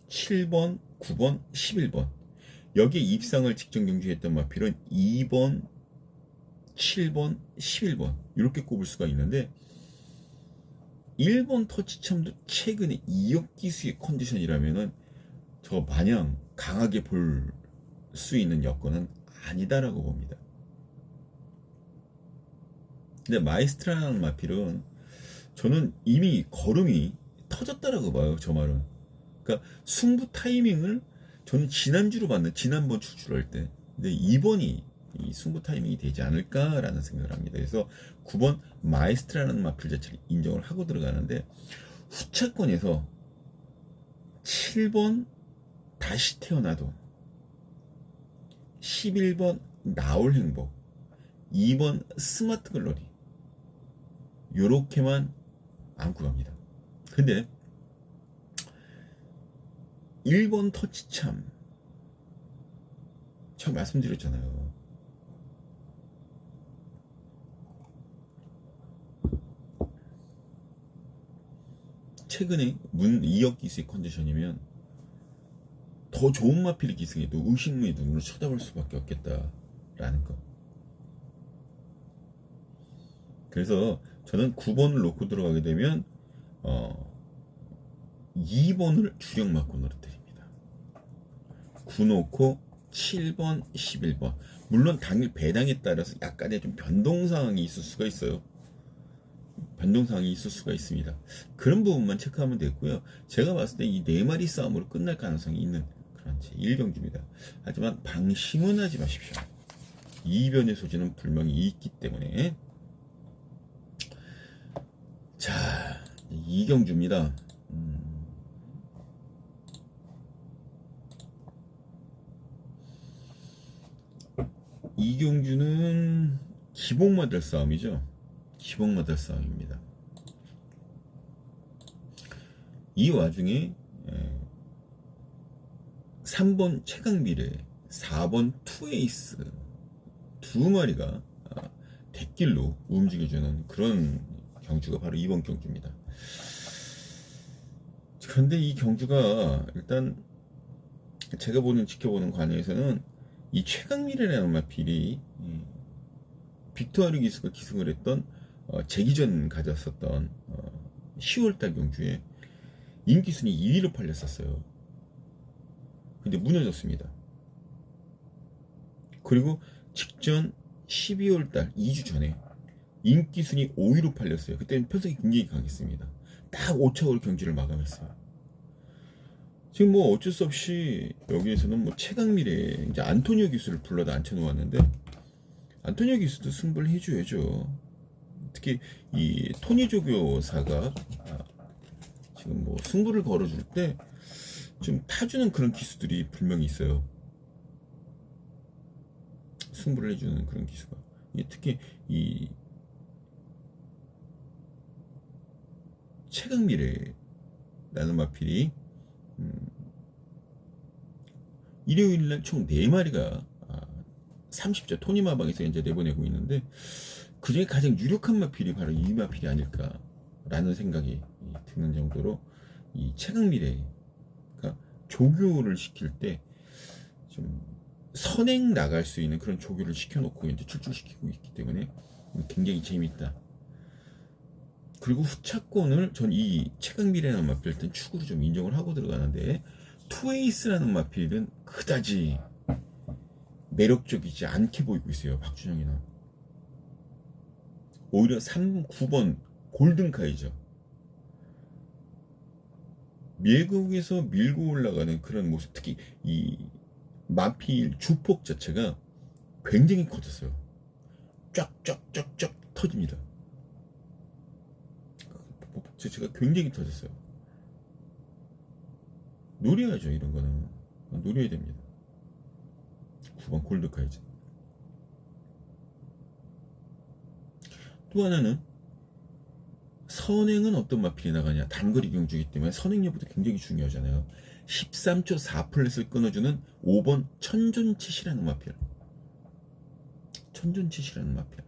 7번, 9번, 11번. 여기에 입상을 직전 경주했던 마필은 2번, 7번, 11번 이렇게 꼽을 수가 있는데, 1번 터치참도 최근에 2억 기수의 컨디션이라면은 저 마냥 강하게 볼 수 있는 여건은 아니다라고 봅니다. 근데 마이스트라는 마필은 저는 이미 걸음이 터졌다라고 봐요. 저 말은. 그러니까 승부 타이밍을 저는 지난주로 봤는 지난번 출출할 때. 근데 2번이 이 승부 타이밍이 되지 않을까라는 생각을 합니다. 그래서 9번 마이스트라는 마필 자체를 인정을 하고 들어가는데, 후차권에서 7번 다시 태어나도, 11번 나올 행복, 2번 스마트 글로리 요렇게만 안고 갑니다. 근데 1번 터치참 제가 말씀드렸잖아요. 최근에 2억 기수의 컨디션이면 더 좋은 마필이 기승해도 의식문의 눈으로 쳐다볼 수밖에 없겠다라는 거. 그래서 저는 9번을 놓고 들어가게 되면 2번을 주력 맞고 노려드립니다. 9 놓고 7번, 11번. 물론 당일 배당에 따라서 약간의 좀 변동사항이 있을 수가 있어요. 변동사항이 있을 수가 있습니다. 그런 부분만 체크하면 되고요. 제가 봤을 때 이 4마리 싸움으로 끝날 가능성이 있는 그런 제1경주입니다. 하지만 방심은 하지 마십시오. 이변의 소지는 분명히 있기 때문에. 자, 2경주입니다. 이경주는 기복마들 싸움이죠. 기복마들 싸움입니다. 이 와중에 3번 최강미래, 4번 투에이스 두 마리가 대길로 움직여주는 그런 경주가 바로 이번 경주입니다. 그런데 이 경주가 일단 제가 지켜보는 관에서는 이 최강미래라는 마필이 빅토르 기수가 기승을 했던 재기전 가졌었던 10월달 경주에 인기순위 2위로 팔렸었어요. 근데 무너졌습니다. 그리고 직전 12월달 2주 전에 인기순위 5위로 팔렸어요. 그때는 편성이 굉장히 강했습니다. 딱 5차월 경주를 마감했어요. 지금 뭐 어쩔 수 없이 여기에서는 뭐 최강미래 이제 안토니오 기수를 불러다 앉혀놓았는데 안토니오 기수도 승부를 해줘야죠. 특히 이 토니 조교사가 지금 뭐 승부를 걸어줄 때 좀 타주는 그런 기수들이 분명히 있어요. 승부를 해주는 그런 기수가. 특히 이 최강미래라는 마필이 일요일날 총 4마리가 30자 토니마방에서 이제 내보내고 있는데 그중에 가장 유력한 마필이 바로 이 마필이 아닐까라는 생각이 드는 정도로 이 최강미래가 조교를 시킬 때 좀 선행 나갈 수 있는 그런 조교를 시켜놓고 이제 출출시키고 있기 때문에 굉장히 재밌다. 그리고 후차권을 전 이 최강미래라는 마필 땐 축으로 좀 인정을 하고 들어가는데 투에이스라는 마필은 그다지 매력적이지 않게 보이고 있어요. 박준영이는 오히려 9번 골든카이죠. 미국에서 밀고 올라가는 그런 모습, 특히 이 마필 주폭 자체가 굉장히 커졌어요. 쫙쫙쫙쫙 터집니다. 주폭 자체가 굉장히 터졌어요. 노려야죠. 이런 거는 노려야 됩니다. 9번 골드카이즈. 또 하나는 선행은 어떤 마필이 나가냐. 단거리 경주이기 때문에 선행 여부도 굉장히 중요하잖아요. 13초 4플랫을 끊어주는 5번 천존치시라는 마필. 천존치시라는 마필.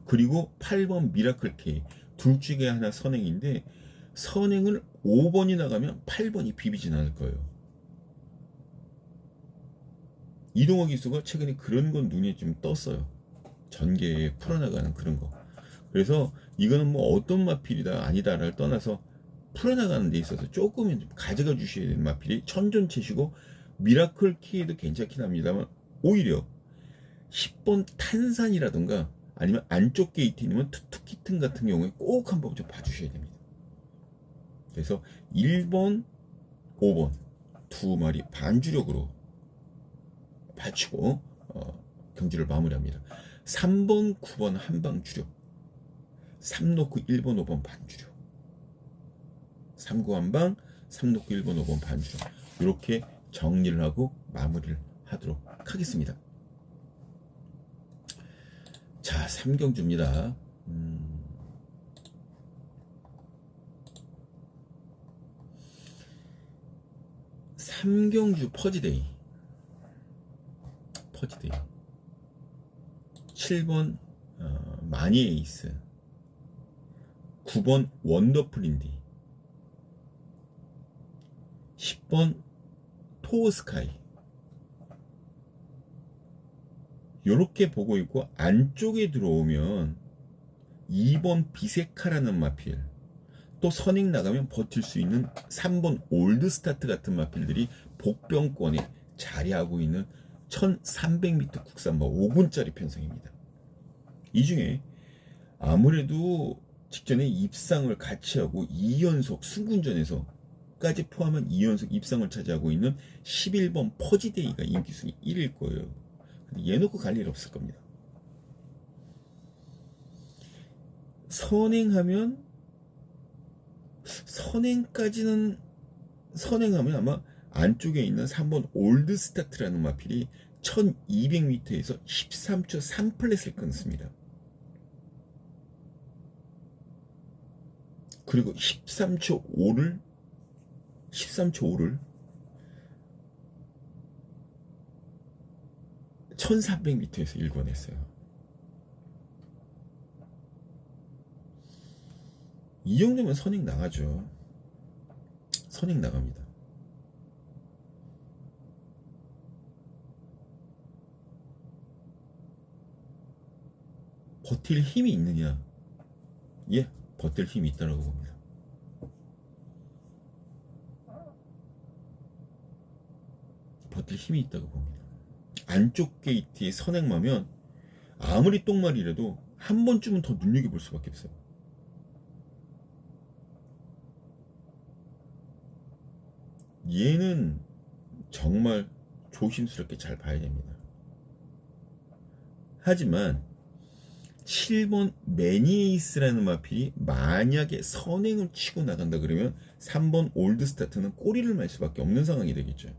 그리고 8번 미라클 K. 둘 중에 하나 선행인데 선행을 5번이 나가면 8번이 비비진 않을 거예요. 이동호 기수가 최근에 그런 건 눈에 좀 떴어요. 전개에 풀어나가는 그런 거. 그래서 이거는 뭐 어떤 마필이다 아니다를 떠나서 풀어나가는 데 있어서 조금은 좀 가져가 주셔야 되는 마필이 천존치시고 미라클 키에도 괜찮긴 합니다만 오히려 10번 탄산이라든가 아니면 안쪽 게이트이면 투투키튼 같은 경우에 꼭 한번 좀 봐주셔야 됩니다. 그래서 1번, 5번 두 마리 반주력으로 받치고 경기를 마무리합니다. 3번, 9번 한방 주력 3 놓고 1번, 5번 반주력 3구 한방 3 놓고 1번, 5번 반주력 이렇게 정리를 하고 마무리를 하도록 하겠습니다. 자, 3경주입니다. 3경주 퍼지데이 7번 마니 에이스 9번 원더풀인디 10번 토어스카이 요렇게 보고 있고 안쪽에 들어오면 2번 비세카라는 마필 또 선행 나가면 버틸 수 있는 3번 올드스타트 같은 마필들이 복병권에 자리하고 있는 1300m 국산마 5군짜리 편성입니다. 이 중에 아무래도 직전에 입상을 같이 하고 2연속 승군전에서까지 포함한 2연속 입상을 차지하고 있는 11번 퍼지데이가 인기순위 1일 거예요. 근데 얘 놓고 갈 일 없을 겁니다. 선행하면 아마 안쪽에 있는 3번 올드스타트라는 마필이 1200m에서 13초 3플랫을 끊습니다. 그리고 13초 5를 1400m에서 일궈냈어요. 이 정도면 선행 나가죠. 선행 나갑니다. 버틸 힘이 있느냐? 예, 버틸 힘이 있다고 봅니다. 버틸 힘이 있다고 봅니다. 안쪽 게이트에 선행마면 아무리 똥말이라도 한 번쯤은 더 눈여겨볼 수밖에 없어요. 얘는 정말 조심스럽게 잘 봐야 됩니다. 하지만 7번 매니에이스라는 마필이 만약에 선행을 치고 나간다 그러면 3번 올드스타트는 꼬리를 말 수밖에 없는 상황이 되겠죠.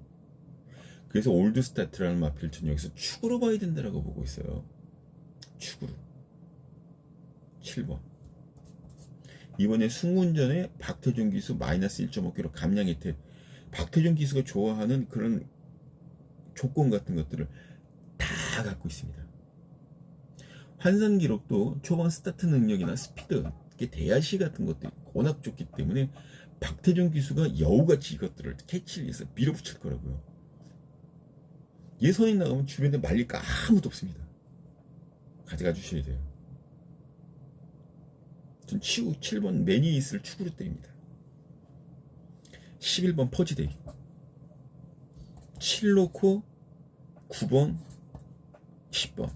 그래서 올드스타트라는 마필을 저는 여기서 축으로 봐야 된다고 보고 있어요. 축으로. 7번. 이번에 승운전에 박태종 기수 마이너스 1.5kg 감량 혜택. 박태종 기수가 좋아하는 그런 조건 같은 것들을 다 갖고 있습니다. 환산 기록도 초반 스타트 능력이나 스피드, 대야시 같은 것들이 워낙 좋기 때문에 박태종 기수가 여우같이 이것들을 캐치를 해서 밀어붙일 거라고요. 얘 선행 나가면 주변에 말릴 거 아무도 없습니다. 가져가 주셔야 돼요. 전 7번 매니에이스를 축으로 때립니다. 11번 퍼지데이 7 놓고 9번 10번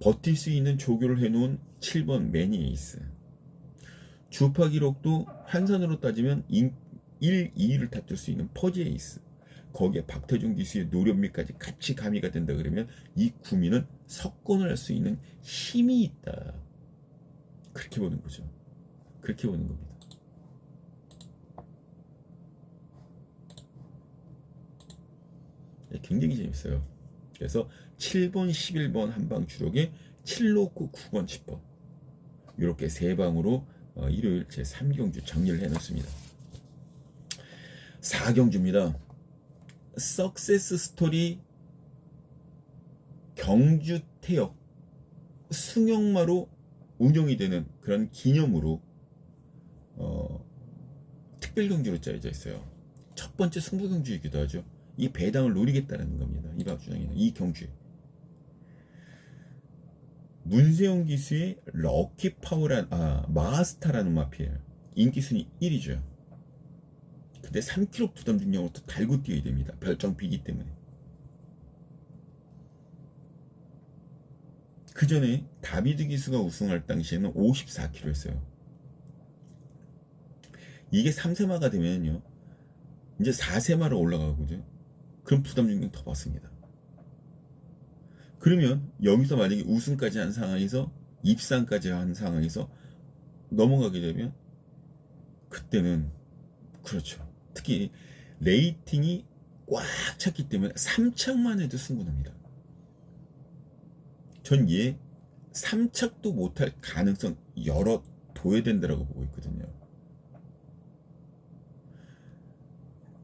버틸 수 있는 조교를 해놓은 7번 매니에이스. 주파 기록도 환산으로 따지면 1, 2를 다툴 수 있는 퍼지에이스. 거기에 박태종 기수의 노련미까지 같이 가미가 된다 그러면 이 구미는 석권을 할 수 있는 힘이 있다. 그렇게 보는 거죠. 그렇게 보는 겁니다. 굉장히 재밌어요. 그래서 7번, 11번 한방 주력에 7 놓고 9번, 10번 이렇게 세 방으로 일요일 제 3경주 정리를 해놓습니다. 4경주입니다. 석세스 스토리 경주 태역 승용마로 운영이 되는 그런 기념으로 특별 경주로 짜여져 있어요. 첫 번째 승부 경주이기도 하죠. 이 배당을 노리겠다는 겁니다. 이 박준영이는 이 경주에 문세영 기수의 럭키 파워란 마스타라는 마필 인기 순위 1위죠. 근데 3kg 부담 중량으로 또 달고 뛰어야 됩니다. 별정 B기 때문에. 그 전에 다비드 기수가 우승할 당시에는 54kg였어요. 이게 3세마가 되면요, 이제 4세마로 올라가거든요. 그럼 부담 중량 더 받습니다. 그러면 여기서 만약에 우승까지 한 상황에서 입상까지 한 상황에서 넘어가게 되면 그때는 그렇죠. 특히 레이팅이 꽉 찼기 때문에 3착만 해도 승부납니다. 전 얘 3착도 못할 가능성 열어 둬야 된다고 보고 있거든요.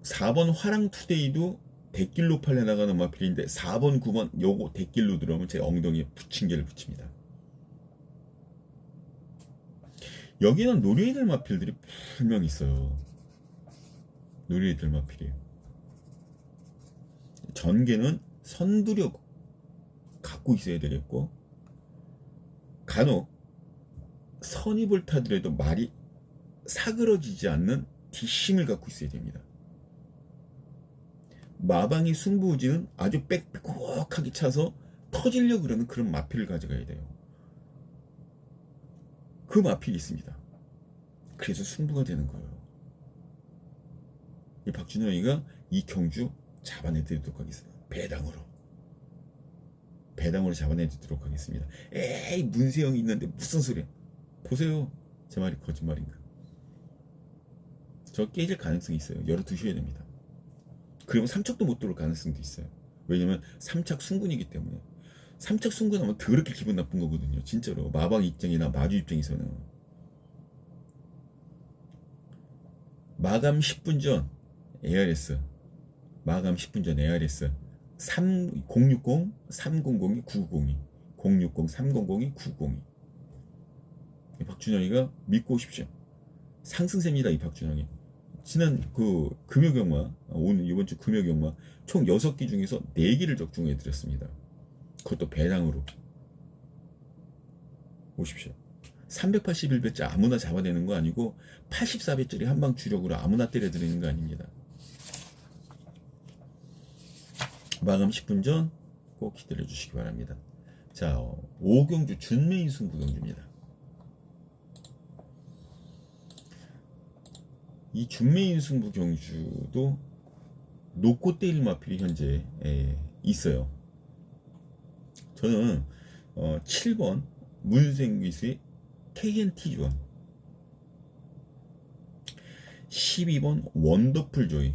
4번 화랑투데이도 대길로 팔려나가는 마필인데 4번 9번 요거 대길로 들어오면 제 엉덩이에 부침개를 붙입니다. 여기는 노려야 될 마필들이 분명 있어요. 노려야 될 마필이에요. 전개는 선두력 갖고 있어야 되겠고, 간혹 선입을 타더라도 말이 사그러지지 않는 뒷심을 갖고 있어야 됩니다. 마방이 승부지는 아주 빽빽하게 차서 터지려고 그러는 그런 마필을 가져가야 돼요. 그 마필이 있습니다. 그래서 승부가 되는 거예요. 이 박준영이가 이 경주 잡아내드리도록 하겠습니다. 배당으로 잡아내드리도록 하겠습니다. 에이, 문세영이 있는데 무슨 소리야. 보세요. 제 말이 거짓말인가. 저 깨질 가능성이 있어요. 열어두셔야 됩니다. 그러면 3착도 못 들어올 가능성도 있어요. 왜냐면 3착 승군이기 때문에. 3착 승군하면 더럽게 기분 나쁜 거거든요. 진짜로. 마방 입장이나 마주 입장에서는. 마감 10분 전 ARS. 마감 10분 전 ARS. 060-300-902. 060-300-902. 박준영이가 믿고 오십시오. 상승세입니다. 이 박준영이. 지난 그 금요경마, 오늘 이번 주 금요경마 총 6기 중에서 4기를 적중해 드렸습니다. 그것도 배당으로 오십시오. 381배짜 아무나 잡아내는 거 아니고 84배짜리 한방 주력으로 아무나 때려드리는 거 아닙니다. 마감 10분 전 꼭 기다려 주시기 바랍니다. 자, 5경주 준메인 승부 경주입니다. 이 준메인 승부 경주도 놓고 때릴 마필이 현재 있어요. 저는 7번 문생기수의 KNT-존, 12번 원더풀 조이,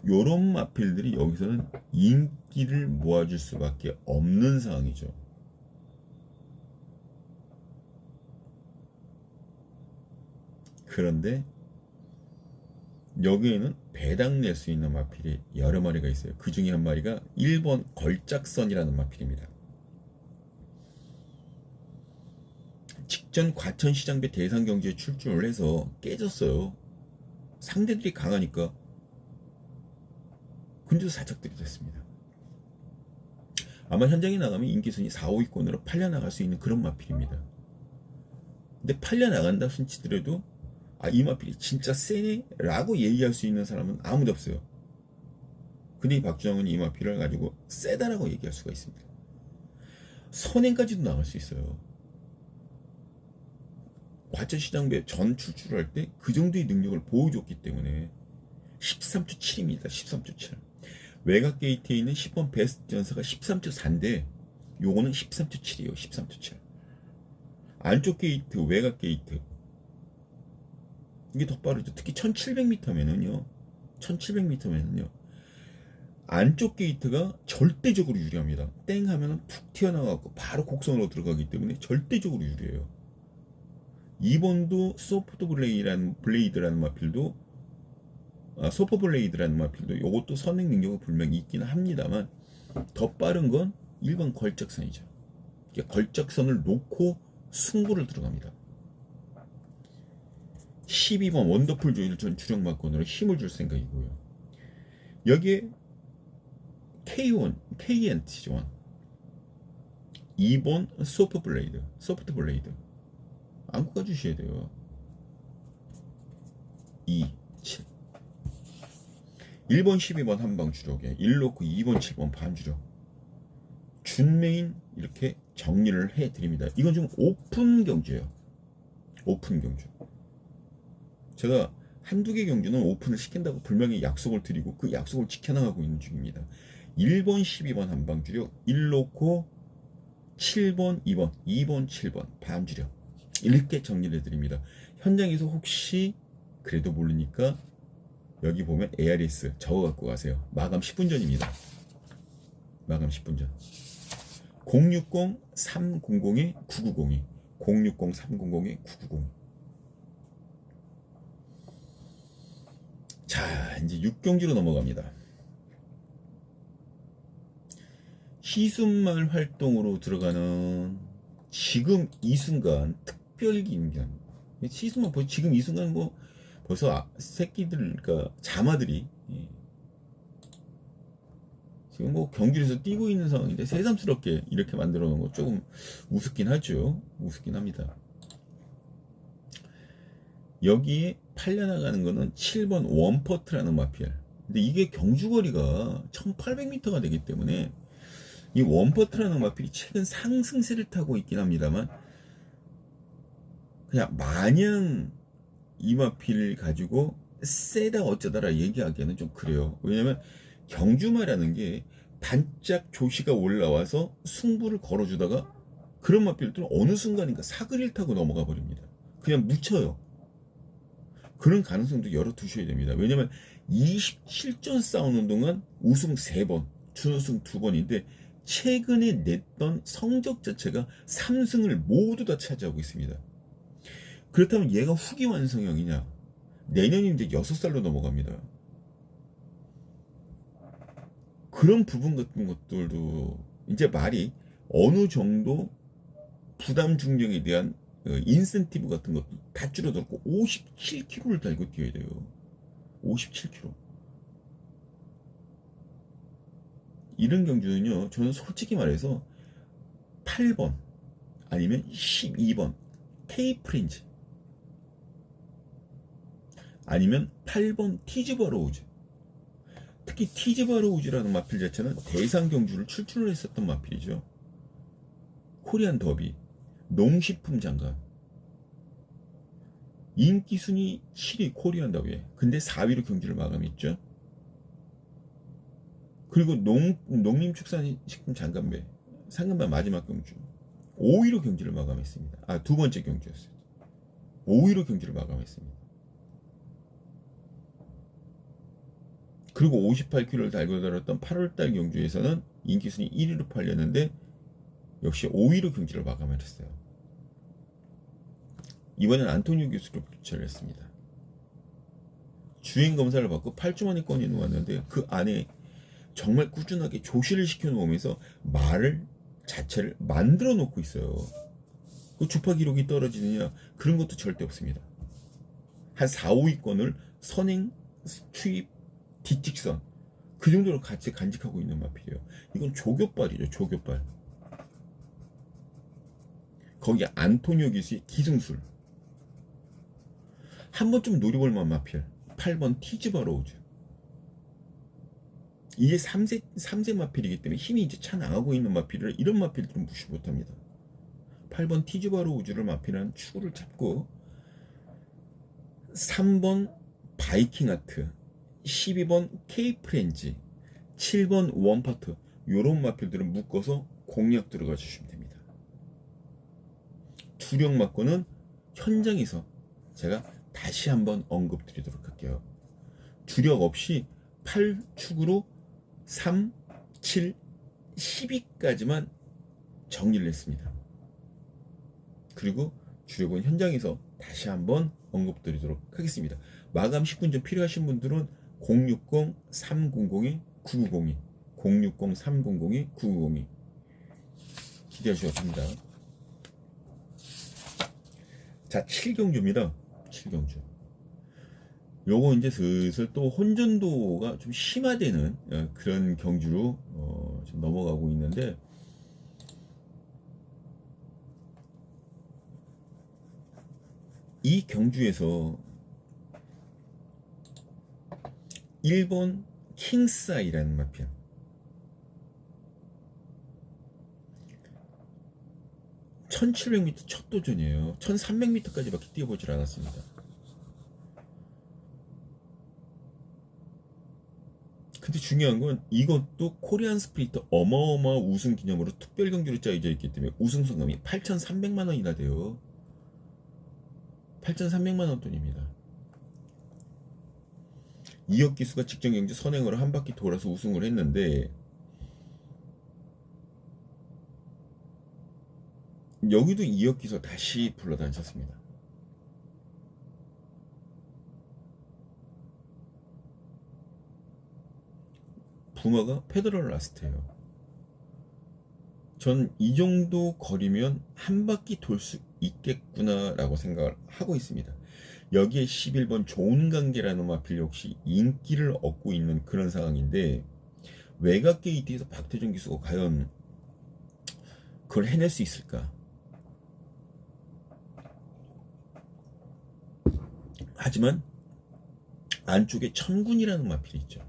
요런 마필들이 여기서는 인기를 모아줄 수밖에 없는 상황이죠. 그런데 여기에는 배당 낼 수 있는 마필이 여러 마리가 있어요. 그 중에 한 마리가 1번 걸작선이라는 마필입니다. 직전 과천시장배 대상 경기에 출전을 해서 깨졌어요. 상대들이 강하니까. 근데도 살짝 들이댔습니다. 아마 현장에 나가면 인기순위 4, 5위권으로 팔려나갈 수 있는 그런 마필입니다. 근데 팔려나간다 순치더라도 이 마필이 진짜 세네? 라고 얘기할 수 있는 사람은 아무도 없어요. 근데 이 박주영은 이 마필을 가지고 세다라고 얘기할 수가 있습니다. 선행까지도 나갈 수 있어요. 과천시장배 전 출출할 때 그 정도의 능력을 보여줬기 때문에 13초 7입니다. 13초 7. 외곽 게이트에 있는 10번 베스트 전사가 13초 4인데 요거는 13초 7이에요. 13초 7. 안쪽 게이트, 외곽 게이트 이게 더 빠르죠. 특히 1700m면은요. 1700m면은요. 안쪽 게이트가 절대적으로 유리합니다. 땡 하면은 푹 튀어나가고 바로 곡선으로 들어가기 때문에 절대적으로 유리해요. 2번도 소프트 블레이드라는 마필도 소퍼 블레이드라는 마필도 이것도 선행 능력은 분명히 있긴 합니다만 더 빠른 건 1번 걸작선이죠. 걸작선을 놓고 승부를 들어갑니다. 12번 원더풀 조이를 전 주력마건으로 힘을 줄 생각이고요. 여기에 K1, KNT-존, 2번 소프트 블레이드 안고 가주셔야 돼요. 2, 7 1번 12번 한방 주력에 1 놓고 2번 7번 반주력 준메인 이렇게 정리를 해드립니다. 이건 좀 오픈 경주예요. 오픈 경주. 제가 한두 개 경주는 오픈을 시킨다고 분명히 약속을 드리고 그 약속을 지켜나가고 있는 중입니다. 1번 12번 한방 주력 1 놓고 7번 2번 2번 7번 반주력 이렇게 정리를 해드립니다. 현장에서 혹시 그래도 모르니까 여기 보면 ARS 적어 갖고 가세요. 마감 10분 전입니다. 마감 10분 전. 060-300-9902 060-300-9902. 자, 이제 6경주로 넘어갑니다. 희순말 활동으로 들어가는 지금 이 순간 특별 기념. 희순말 지금 이 순간 뭐 벌써 새끼들, 그러니까 자마들이 지금 뭐 경주에서 뛰고 있는 상황인데 새삼스럽게 이렇게 만들어 놓은 거 조금 우습긴 하죠. 우습긴 합니다. 여기에 팔려나가는 거는 7번 원퍼트라는 마필. 근데 이게 경주거리가 1800m가 되기 때문에 이 원퍼트라는 마필이 최근 상승세를 타고 있긴 합니다만 그냥 마냥 이 마필을 가지고 세다 어쩌다라 얘기하기에는 좀 그래요. 왜냐면 경주마라는 게 반짝 조시가 올라와서 승부를 걸어주다가 그런 마필들은 어느 순간인가 사거리를 타고 넘어가 버립니다. 그냥 묻혀요. 그런 가능성도 열어두셔야 됩니다. 왜냐면 27전 싸우는 동안 우승 3번, 준우승 2번인데 최근에 냈던 성적 자체가 3승을 모두 다 차지하고 있습니다. 그렇다면 얘가 후기 완성형이냐? 내년이 이제 6살로 넘어갑니다. 그런 부분 같은 것들도 이제 말이 어느 정도 부담 중량에 대한 인센티브 같은 것도 다 줄어들고 57kg를 달고 뛰어야 돼요. 57kg. 이런 경주는요, 저는 솔직히 말해서 8번 아니면 12번 K-프린즈 아니면 8번 티즈바로우즈, 특히 티즈바로우즈라는 마필 자체는 대상 경주를 출전을 했었던 마필이죠. 코리안 더비, 농식품 장관, 인기 순위 7위 코리안 더비에. 근데 4위로 경기를 마감했죠. 그리고 농림축산식품 장관배 상금만 마지막 경주 5위로 경기를 마감했습니다. 두 번째 경주였어요. 5위로 경기를 마감했습니다. 그리고 58kg를 달고 다녔던 8월달 경주에서는 인기순위 1위로 팔렸는데 역시 5위로 경기를 마감을 했어요. 이번엔 안토니오 교수로 교체를 했습니다. 주행 검사를 받고 8주 만에 건이 놓았는데 그 안에 정말 꾸준하게 조시를 시켜놓으면서 말을 자체를 만들어 놓고 있어요. 그 주파 기록이 떨어지느냐 그런 것도 절대 없습니다. 한 4, 5위권을 선행, 투입, 뒷직선 그 정도로 같이 간직하고 있는 마필이에요. 이건 조교빨이죠. 조교빨. 거기에 안토니오 기수의 기승술 한 번쯤 노려볼 만한 마필 8번 티즈바로우즈. 이게 3세 마필이기 때문에 힘이 이제 차 나가고 있는 마필을 이런 마필들은 무시 못합니다. 8번 티즈바로우즈를 마필한 추구를 잡고 3번 바이킹아트 12번 케이프렌지 7번 원파트 요런 마필들은 묶어서 공략 들어가 주시면 됩니다. 주력 막고는 현장에서 제가 다시 한번 언급 드리도록 할게요. 주력 없이 8축으로 3, 7, 10위까지만 정리를 했습니다. 그리고 주력은 현장에서 다시 한번 언급 드리도록 하겠습니다. 마감 10분 전 필요하신 분들은 060-300-9902 060-300-9902 기대하셔도 됩니다. 자, 7경주입니다. 7경주. 요거 이제 슬슬 또 혼전도가 좀 심화되는 그런 경주로 지금 넘어가고 있는데 이 경주에서 1번 킹스아이라는 마필 1700m 첫 도전이에요. 1300m까지밖에 뛰어보질 않았습니다. 근데 중요한 건 이것도 코리안 스프린터 어마어마한 우승 기념으로 특별 경기로 짜여져 있기 때문에 우승 성금이 8,300만 원이나 돼요. 8,300만 원 돈입니다. 이혁 기수가 직전 경주 선행으로 한 바퀴 돌아서 우승을 했는데 여기도 이혁 기수 다시 불러다니셨습니다. 부마가 페더럴 라스트예요. 전 이 정도 거리면 한 바퀴 돌 수 있겠구나 라고 생각을 하고 있습니다. 여기에 11번 좋은 관계라는 마필 역시 인기를 얻고 있는 그런 상황인데 외곽 게이트에서 박태준 기수가 과연 그걸 해낼 수 있을까? 하지만 안쪽에 천군이라는 마필이 있죠.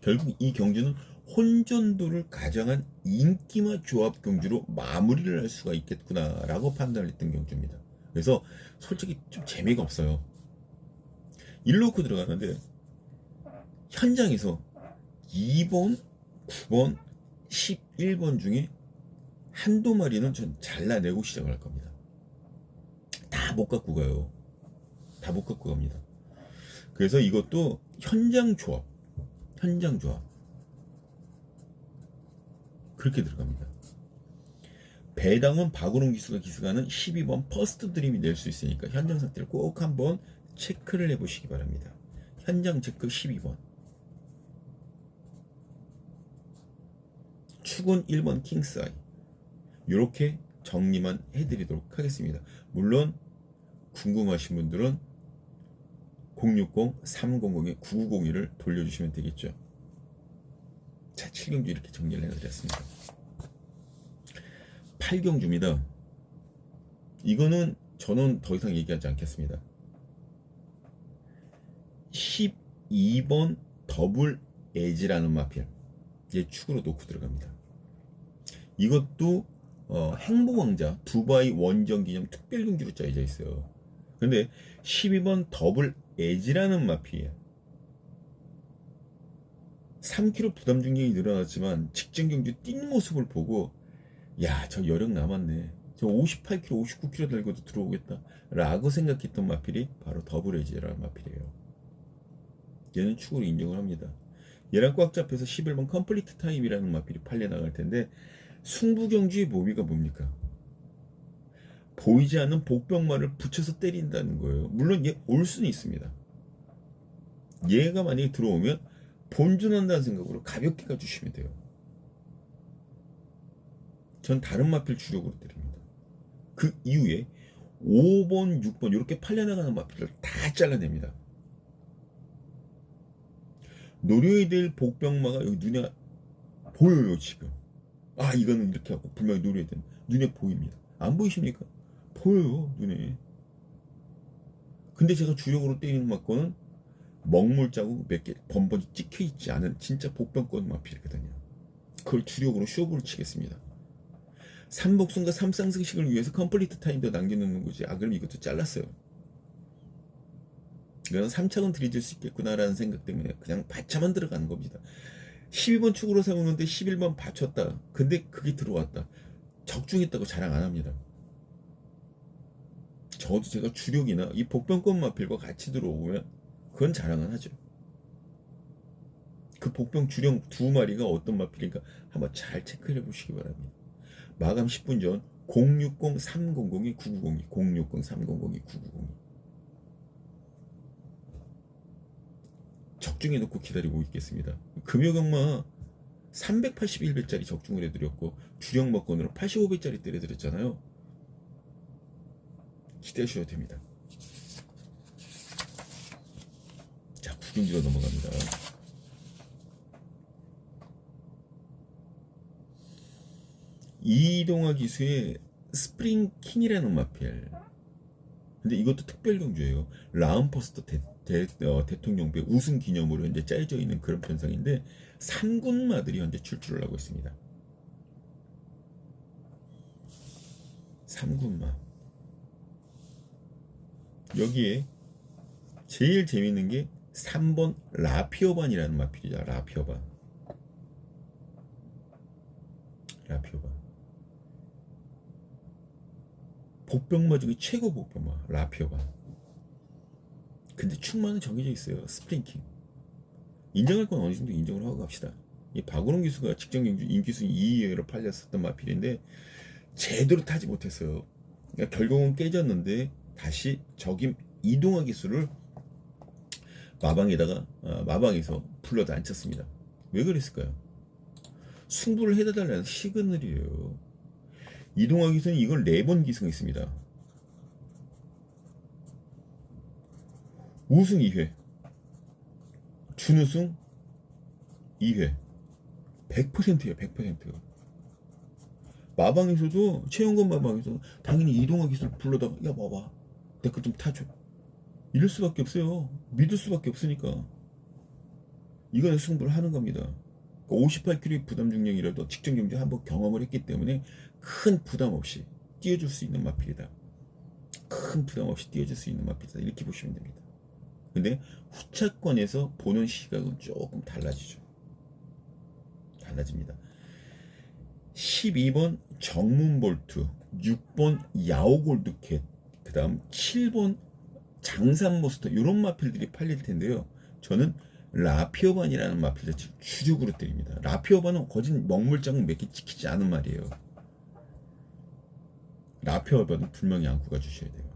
결국 이 경주는 혼전도를 가정한 인기마 조합 경주로 마무리를 할 수가 있겠구나 라고 판단을 했던 경주입니다. 그래서 솔직히 좀 재미가 없어요. 1놓고 들어가는데 현장에서 2번, 9번, 11번 중에 한두 마리는 전 잘라내고 시작을 할 겁니다. 다 못 갖고 가요. 다 못 갖고 갑니다. 그래서 이것도 현장 조합 그렇게 들어갑니다. 배당은 박은홍 기수가 기수가는 12번 퍼스트 드림이 낼 수 있으니까 현장 상태를 꼭 한번 체크를 해보시기 바랍니다. 현장 체크 12번 축은 1번 킹스아이 이렇게 정리만 해드리도록 하겠습니다. 물론 궁금하신 분들은 060-300-9901을 돌려주시면 되겠죠. 자, 7경주 이렇게 정리를 해드렸습니다. 8경주입니다. 이거는 저는 더 이상 얘기하지 않겠습니다. 12번 더블 에지라는 마필 얘 축으로 놓고 들어갑니다. 이것도 행복왕자 두바이 원정기념 특별경기로 짜여져 있어요. 근데 12번 더블 에지라는 마필이에요. 3kg 부담 중량이 늘어났지만 직전 경주 뛴 모습을 보고 야, 저 여력 남았네. 저 58kg, 59kg 달고도 들어오겠다. 라고 생각했던 마필이 바로 더블 에지라는 마필이에요. 얘는 축으로 인정을 합니다. 얘랑 꽉 잡혀서 11번 컴플리트 타임이라는 마필이 팔려나갈 텐데 승부 경주의 묘미가 뭡니까? 보이지 않는 복병말을 붙여서 때린다는 거예요. 물론 얘 올 수는 있습니다. 얘가 만약에 들어오면 본준한다는 생각으로 가볍게 가주시면 돼요. 전 다른 마필 주력으로 때립니다. 그 이후에 5번, 6번 이렇게 팔려나가는 마필을 다 잘라냅니다. 노려야 될 복병마가 여기 눈에 보여요 지금. 아, 이거는 이렇게 하고 분명히 노려야 되는 눈에 보입니다. 안 보이십니까? 보여요 눈에. 근데 제가 주력으로 때리는 맞고는 먹물 자국 몇 개 번번이 찍혀 있지 않은 진짜 복병권 마필이거든요. 그걸 주력으로 쇼부를 치겠습니다. 3복순과 3쌍승식을 위해서 컴플리트 타임도 남겨놓는 거지. 아, 그럼 이것도 잘랐어요. 이건 3차건 들이댈 수 있겠구나라는 생각 때문에 그냥 받쳐만 들어가는 겁니다. 12번 축으로 세우는데 11번 받쳤다. 근데 그게 들어왔다. 적중했다고 자랑 안 합니다. 저도 제가 주력이나 이 복병권 마필과 같이 들어오면 그건 자랑은 하죠. 그 복병 주력 두 마리가 어떤 마필인가 한번 잘 체크해 보시기 바랍니다. 마감 10분 전 060-300-9902 060-300-9902 적중해 놓고 기다리고 있겠습니다. 금요강마 381배짜리 적중을 해드렸고 주력 먹건으로 85배짜리 때려드렸잖아요. 기대하셔도 됩니다. 자, 구경지로 넘어갑니다. 이동화 기수의 스프링킹이라는 마필. 근데 이것도 특별 경주예요. 라운퍼스터 대통령배 우승 기념으로 현재 짜여져 있는 그런 편성인데 3군마들이 현재 출출을 하고 있습니다. 3군마. 여기에 제일 재밌는 게 3번 라피어반이라는 마필이죠. 라피어반. 복병마 중에 최고 복병마 라피어반. 근데 축마는 정해져 있어요. 스프링킹. 인정할 건 어느 정도 인정을 하고 갑시다. 이 박우롱 기수가 직전 경주 인기순위 2위로 팔렸었던 마필인데 제대로 타지 못했어요. 그러니까 결국은 깨졌는데 다시 적임 이동화 기수를 마방에서 불러다 앉혔습니다. 왜 그랬을까요? 승부를 해달라는 시그널이에요. 이동화 기수는 이걸 4번 기승했습니다. 우승 2회, 준우승 2회, 100%예요. 100%. 마방에서도 최영건 마방에서 당연히 이동화 기수를 불러다가 야 봐봐 내 거 좀 타줘 이럴 수밖에 없어요. 믿을 수밖에 없으니까 이거는 승부를 하는 겁니다. 58kg 부담 중량이라도 직전 경주 한번 경험을 했기 때문에 큰 부담 없이 뛰어줄 수 있는 마필이다. 큰 부담 없이 뛰어줄 수 있는 마필이다. 이렇게 보시면 됩니다. 근데 후차권에서 보는 시각은 조금 달라지죠. 달라집니다. 12번 정문볼트, 6번 야오골드캣, 그 다음 7번 장산모스터 이런 마필들이 팔릴 텐데요. 저는 라피어반이라는 마필 자체를 주력으로 때립니다. 라피어반은 거짓 먹물장은 몇 개 찍히지 않은 말이에요. 라피어반은 분명히 안고 가주셔야 돼요.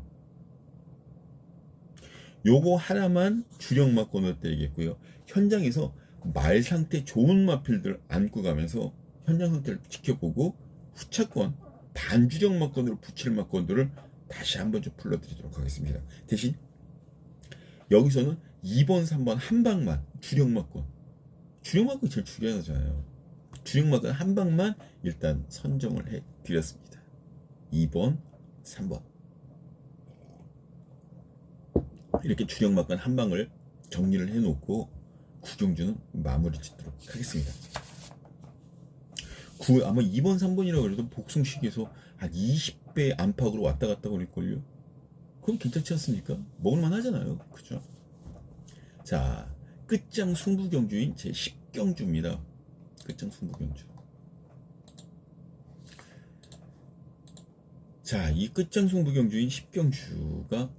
요거 하나만 주력 마건으로 때리겠고요. 현장에서 말 상태 좋은 마필들 안고 가면서 현장 상태를 지켜보고 후차권 반주력 마건으로 붙일 마건들을 다시 한번 좀 불러드리도록 하겠습니다. 대신 여기서는 2번, 3번 한 방만 주력 마건. 주력 마건이 제일 중요하잖아요. 주력 마건 한 방만 일단 선정을 해드렸습니다. 2번, 3번. 이렇게 주력 마건 한 방을 정리를 해놓고 구경주는 마무리 짓도록 하겠습니다. 아마 2번, 3번이라고 그래도 복숭식에서 한 20배 안팎으로 왔다 갔다 그럴걸요? 그럼 괜찮지 않습니까? 먹을만 하잖아요. 그죠? 자, 끝장 승부경주인 제 10경주입니다. 끝장 승부경주. 자, 이 끝장 승부경주인 10경주가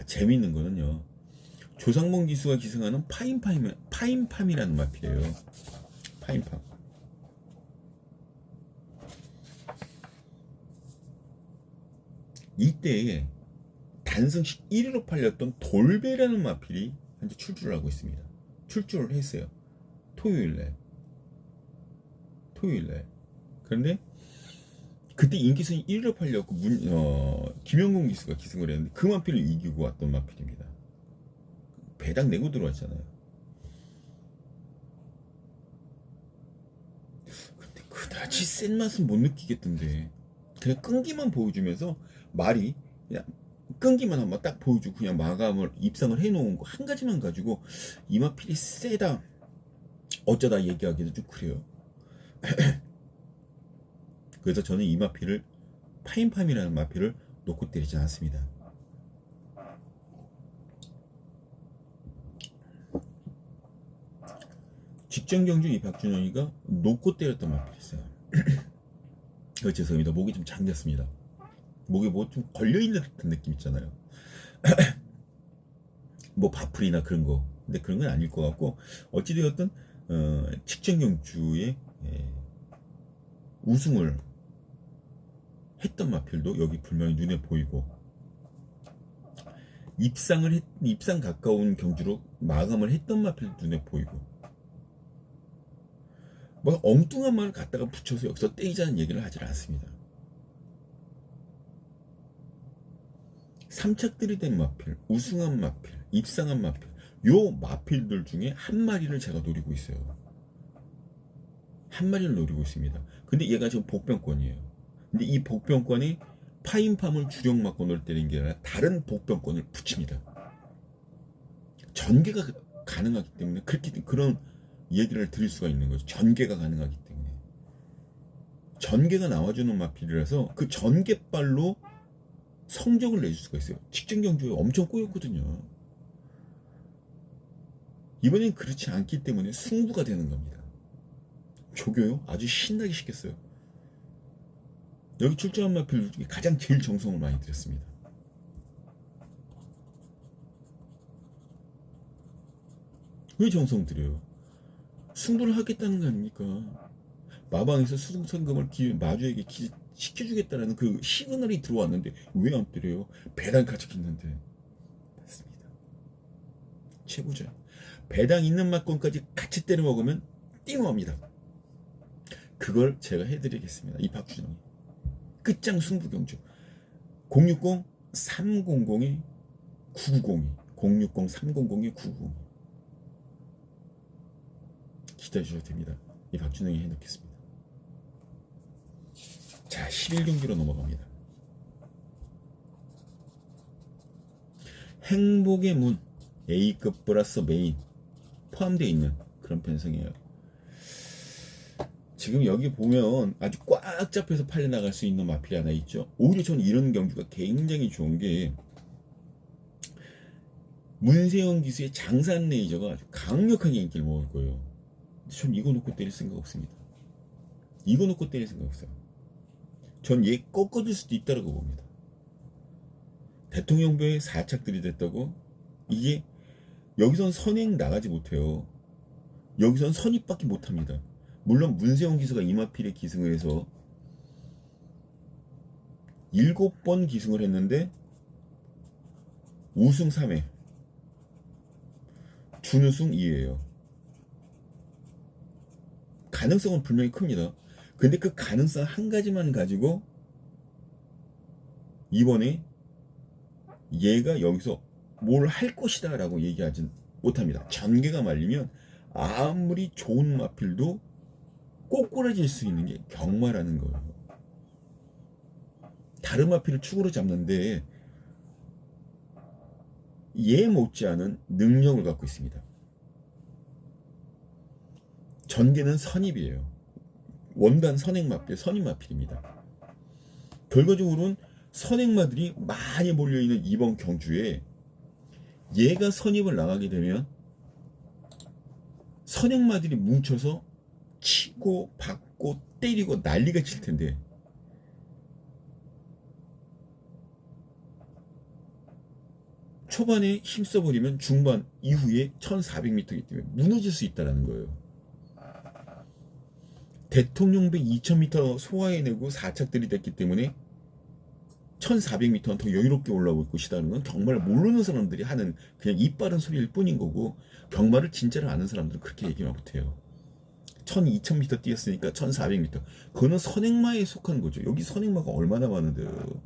재미있는 거는요. 조상몽 기수가 기승하는 파인팜이라는 마필이에요. 파인팜. 이때에 단승식 1위로 팔렸던 돌배라는 마필이 현재 출주를 하고 있습니다. 출주를 했어요. 토요일날. 그런데 그때 인기순위 1위로 팔렸고 김영공 기수가 기승을 했는데 그 마필을 이기고 왔던 마필입니다. 배당 내고 들어왔잖아요. 근데 그다지 센 맛은 못 느끼겠던데 그냥 끈기만 보여주면서 말이 그냥 끈기만 한번 딱 보여주고 그냥 마감을 입상을 해놓은 거 한 가지만 가지고 이 마필이 세다 어쩌다 얘기하기도 좀 그래요. 그래서 저는 이 마필을 파인팜이라는 마필을 놓고 때리지 않습니다. 직전 경주 이 박준영이가 놓고 때렸던 마필이 있어요. 죄송합니다. 목이 좀 잠겼습니다. 목에 뭐 좀 걸려있는 듯한 느낌 있잖아요. 뭐 바풀이나 그런 거. 근데 그런 건 아닐 것 같고 어찌되었든 직전 경주에 우승을 했던 마필도 여기 분명히 눈에 보이고 입상 가까운 경주로 마감을 했던 마필도 눈에 보이고 뭐 엉뚱한 말을 갖다가 붙여서 여기서 떼이자는 얘기를 하질 않습니다. 3착들이 된 마필, 우승한 마필, 입상한 마필 요 마필들 중에 한 마리를 제가 노리고 있어요. 한 마리를 노리고 있습니다. 근데 얘가 지금 복병권이에요. 근데 이 복병권이 파인팜을 주력마권으로 때린 게 아니라 다른 복병권을 붙입니다. 전개가 가능하기 때문에 그런 얘기를 드릴 수가 있는 거죠. 전개가 가능하기 때문에. 전개가 나와주는 마필이라서 그 전개발로 성적을 내줄 수가 있어요. 직전 경주에 엄청 꼬였거든요. 이번엔 그렇지 않기 때문에 승부가 되는 겁니다. 조교요? 아주 신나게 시켰어요. 여기 출전한 마필 중에 가장 제일 정성을 많이 들였습니다. 왜 정성 들여요? 승부를 하겠다는 거 아닙니까? 마방에서 수승선금을 마주에게 시켜주겠다는 그 시그널이 들어왔는데 왜 안 때려요? 배당 가족 있는데. 맞습니다. 최고죠. 배당 있는 막권까지 같이 때려 먹으면 띵합니다. 그걸 제가 해드리겠습니다. 이 박준영이 끝장 승부경주 060-300-990이 060-300-990 기다려주셔도 됩니다. 이 박준영이 해놓겠습니다. 자, 11경기로 넘어갑니다. 행복의 문 A급 플러스 메인 포함되어 있는 그런 편성이에요. 지금 여기 보면 아주 꽉 잡혀서 팔려나갈 수 있는 마필이 하나 있죠. 오히려 저는 이런 경주가 굉장히 좋은 게 문세영 기수의 장산 레이저가 아주 강력하게 인기를 먹을 거예요. 전 이거 놓고 때릴 생각 없습니다. 이거 놓고 때릴 생각 없어요. 전 얘 꺾어질 수도 있다고 봅니다. 대통령배에 4착들이 됐다고 이게 여기선 선행 나가지 못해요. 여기선 선입밖에 못합니다. 물론 문세영 기수가 이마필에 기승을 해서 7번 기승을 했는데 우승 3회 준우승 2회예요. 가능성은 분명히 큽니다. 근데 그 가능성 한 가지만 가지고 이번에 얘가 여기서 뭘 할 것이다 라고 얘기하진 못합니다. 전개가 말리면 아무리 좋은 마필도 꼬꾸라질 수 있는 게 경마라는 거예요. 다른 마필을 축으로 잡는데 얘 못지않은 능력을 갖고 있습니다. 전개는 선입이에요. 원단 선행 마필, 선입 마필입니다. 결과적으로는 선행마들이 많이 몰려있는 이번 경주에 얘가 선입을 나가게 되면 선행마들이 뭉쳐서 치고 받고 때리고 난리가 칠 텐데 초반에 힘써버리면 중반 이후에 1400m이기 때문에 무너질 수 있다는 거예요. 대통령배 2000m 소화해내고 4착들이 됐기 때문에 1400m는 더 여유롭게 올라올 것이라는 건 정말 모르는 사람들이 하는 그냥 입 바른 소리일 뿐인 거고, 경마를 진짜로 아는 사람들은 그렇게 얘기만 못해요. 2000m 뛰었으니까 1400m. 그거는 선행마에 속하는 거죠. 여기 선행마가 얼마나 많은데요.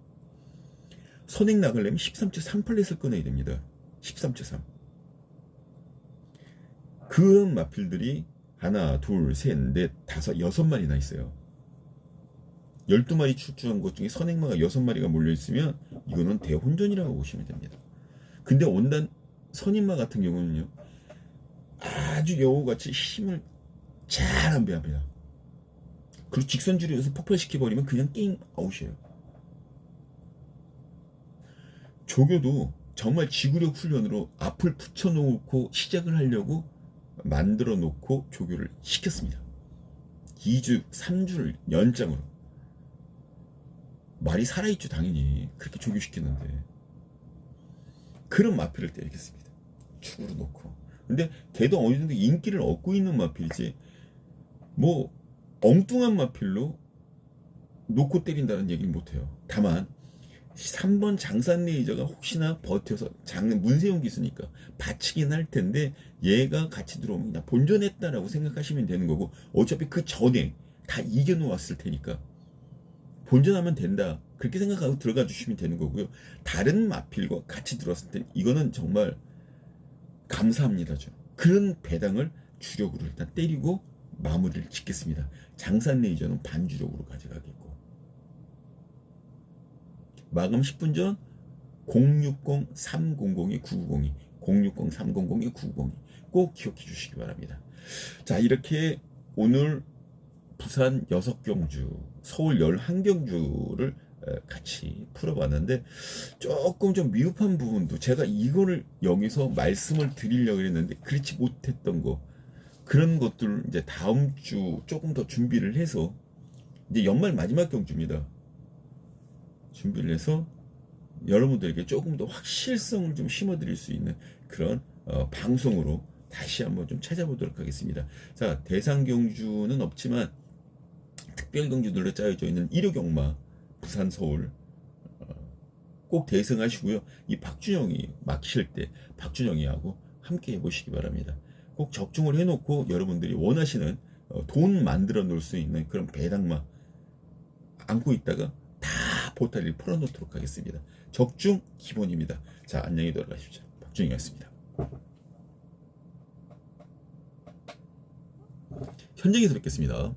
선행 나가려면 13.38렛을 꺼내야 됩니다. 13.3. 그런 마필들이 하나, 둘, 셋, 넷, 다섯, 6마리나 있어요. 12마리 출중한 것 중에 선행마가 6마리가 몰려있으면 이거는 대혼전이라고 보시면 됩니다. 근데 원단 선임마 같은 경우는요, 아주 여우같이 힘을 잘 안배합니다. 그리고 직선줄여서 폭발시켜버리면 그냥 게임 아웃이에요. 조교도 정말 지구력 훈련으로 앞을 붙여놓고 시작을 하려고 만들어 놓고 조교를 시켰습니다. 2주, 3주를 연장으로. 말이 살아있죠, 당연히. 그렇게 조교시키는데. 그런 마필을 때리겠습니다. 축으로 놓고. 근데 걔도 어느 정도 인기를 얻고 있는 마필이지, 뭐 엉뚱한 마필로 놓고 때린다는 얘기는 못해요. 다만 3번 장산 레이저가 혹시나 버텨서 장는 문세용 기수니까 받치긴 할 텐데 얘가 같이 들어오면 그냥 본전했다라고 생각하시면 되는 거고, 어차피 그 전에 다 이겨놓았을 테니까 본전하면 된다 그렇게 생각하고 들어가 주시면 되는 거고요. 다른 마필과 같이 들어왔을 때 이거는 정말 감사합니다죠. 그런 배당을 주력으로 일단 때리고 마무리를 짓겠습니다. 장산 레이저는 반주력으로 가져가겠고, 마감 10분 전 060-300-9902 060-300-9902 꼭 기억해 주시기 바랍니다. 자, 이렇게 오늘 부산 6경주, 서울 11경주를 같이 풀어봤는데, 조금 좀 미흡한 부분도 제가 이거를 여기서 말씀을 드리려고 했는데 그렇지 못했던 거, 그런 것들 이제 다음 주 조금 더 준비를 해서, 이제 연말 마지막 경주입니다. 준비를 해서 여러분들에게 조금 더 확실성을 좀 심어드릴 수 있는 그런 방송으로 다시 한번 좀 찾아보도록 하겠습니다. 자, 대상 경주는 없지만 특별 경주들로 짜여져 있는 1호 경마 부산 서울 꼭 대승하시고요. 이 박준영이 막힐 때 박준영이하고 함께 해보시기 바랍니다. 꼭 적중을 해놓고 여러분들이 원하시는 돈 만들어 놓을 수 있는 그런 배당마 안고 있다가 다 보따리를 풀어놓도록 하겠습니다. 적중 기본입니다. 자, 안녕히 돌아가십시오. 박준영이었습니다. 현장에서 뵙겠습니다.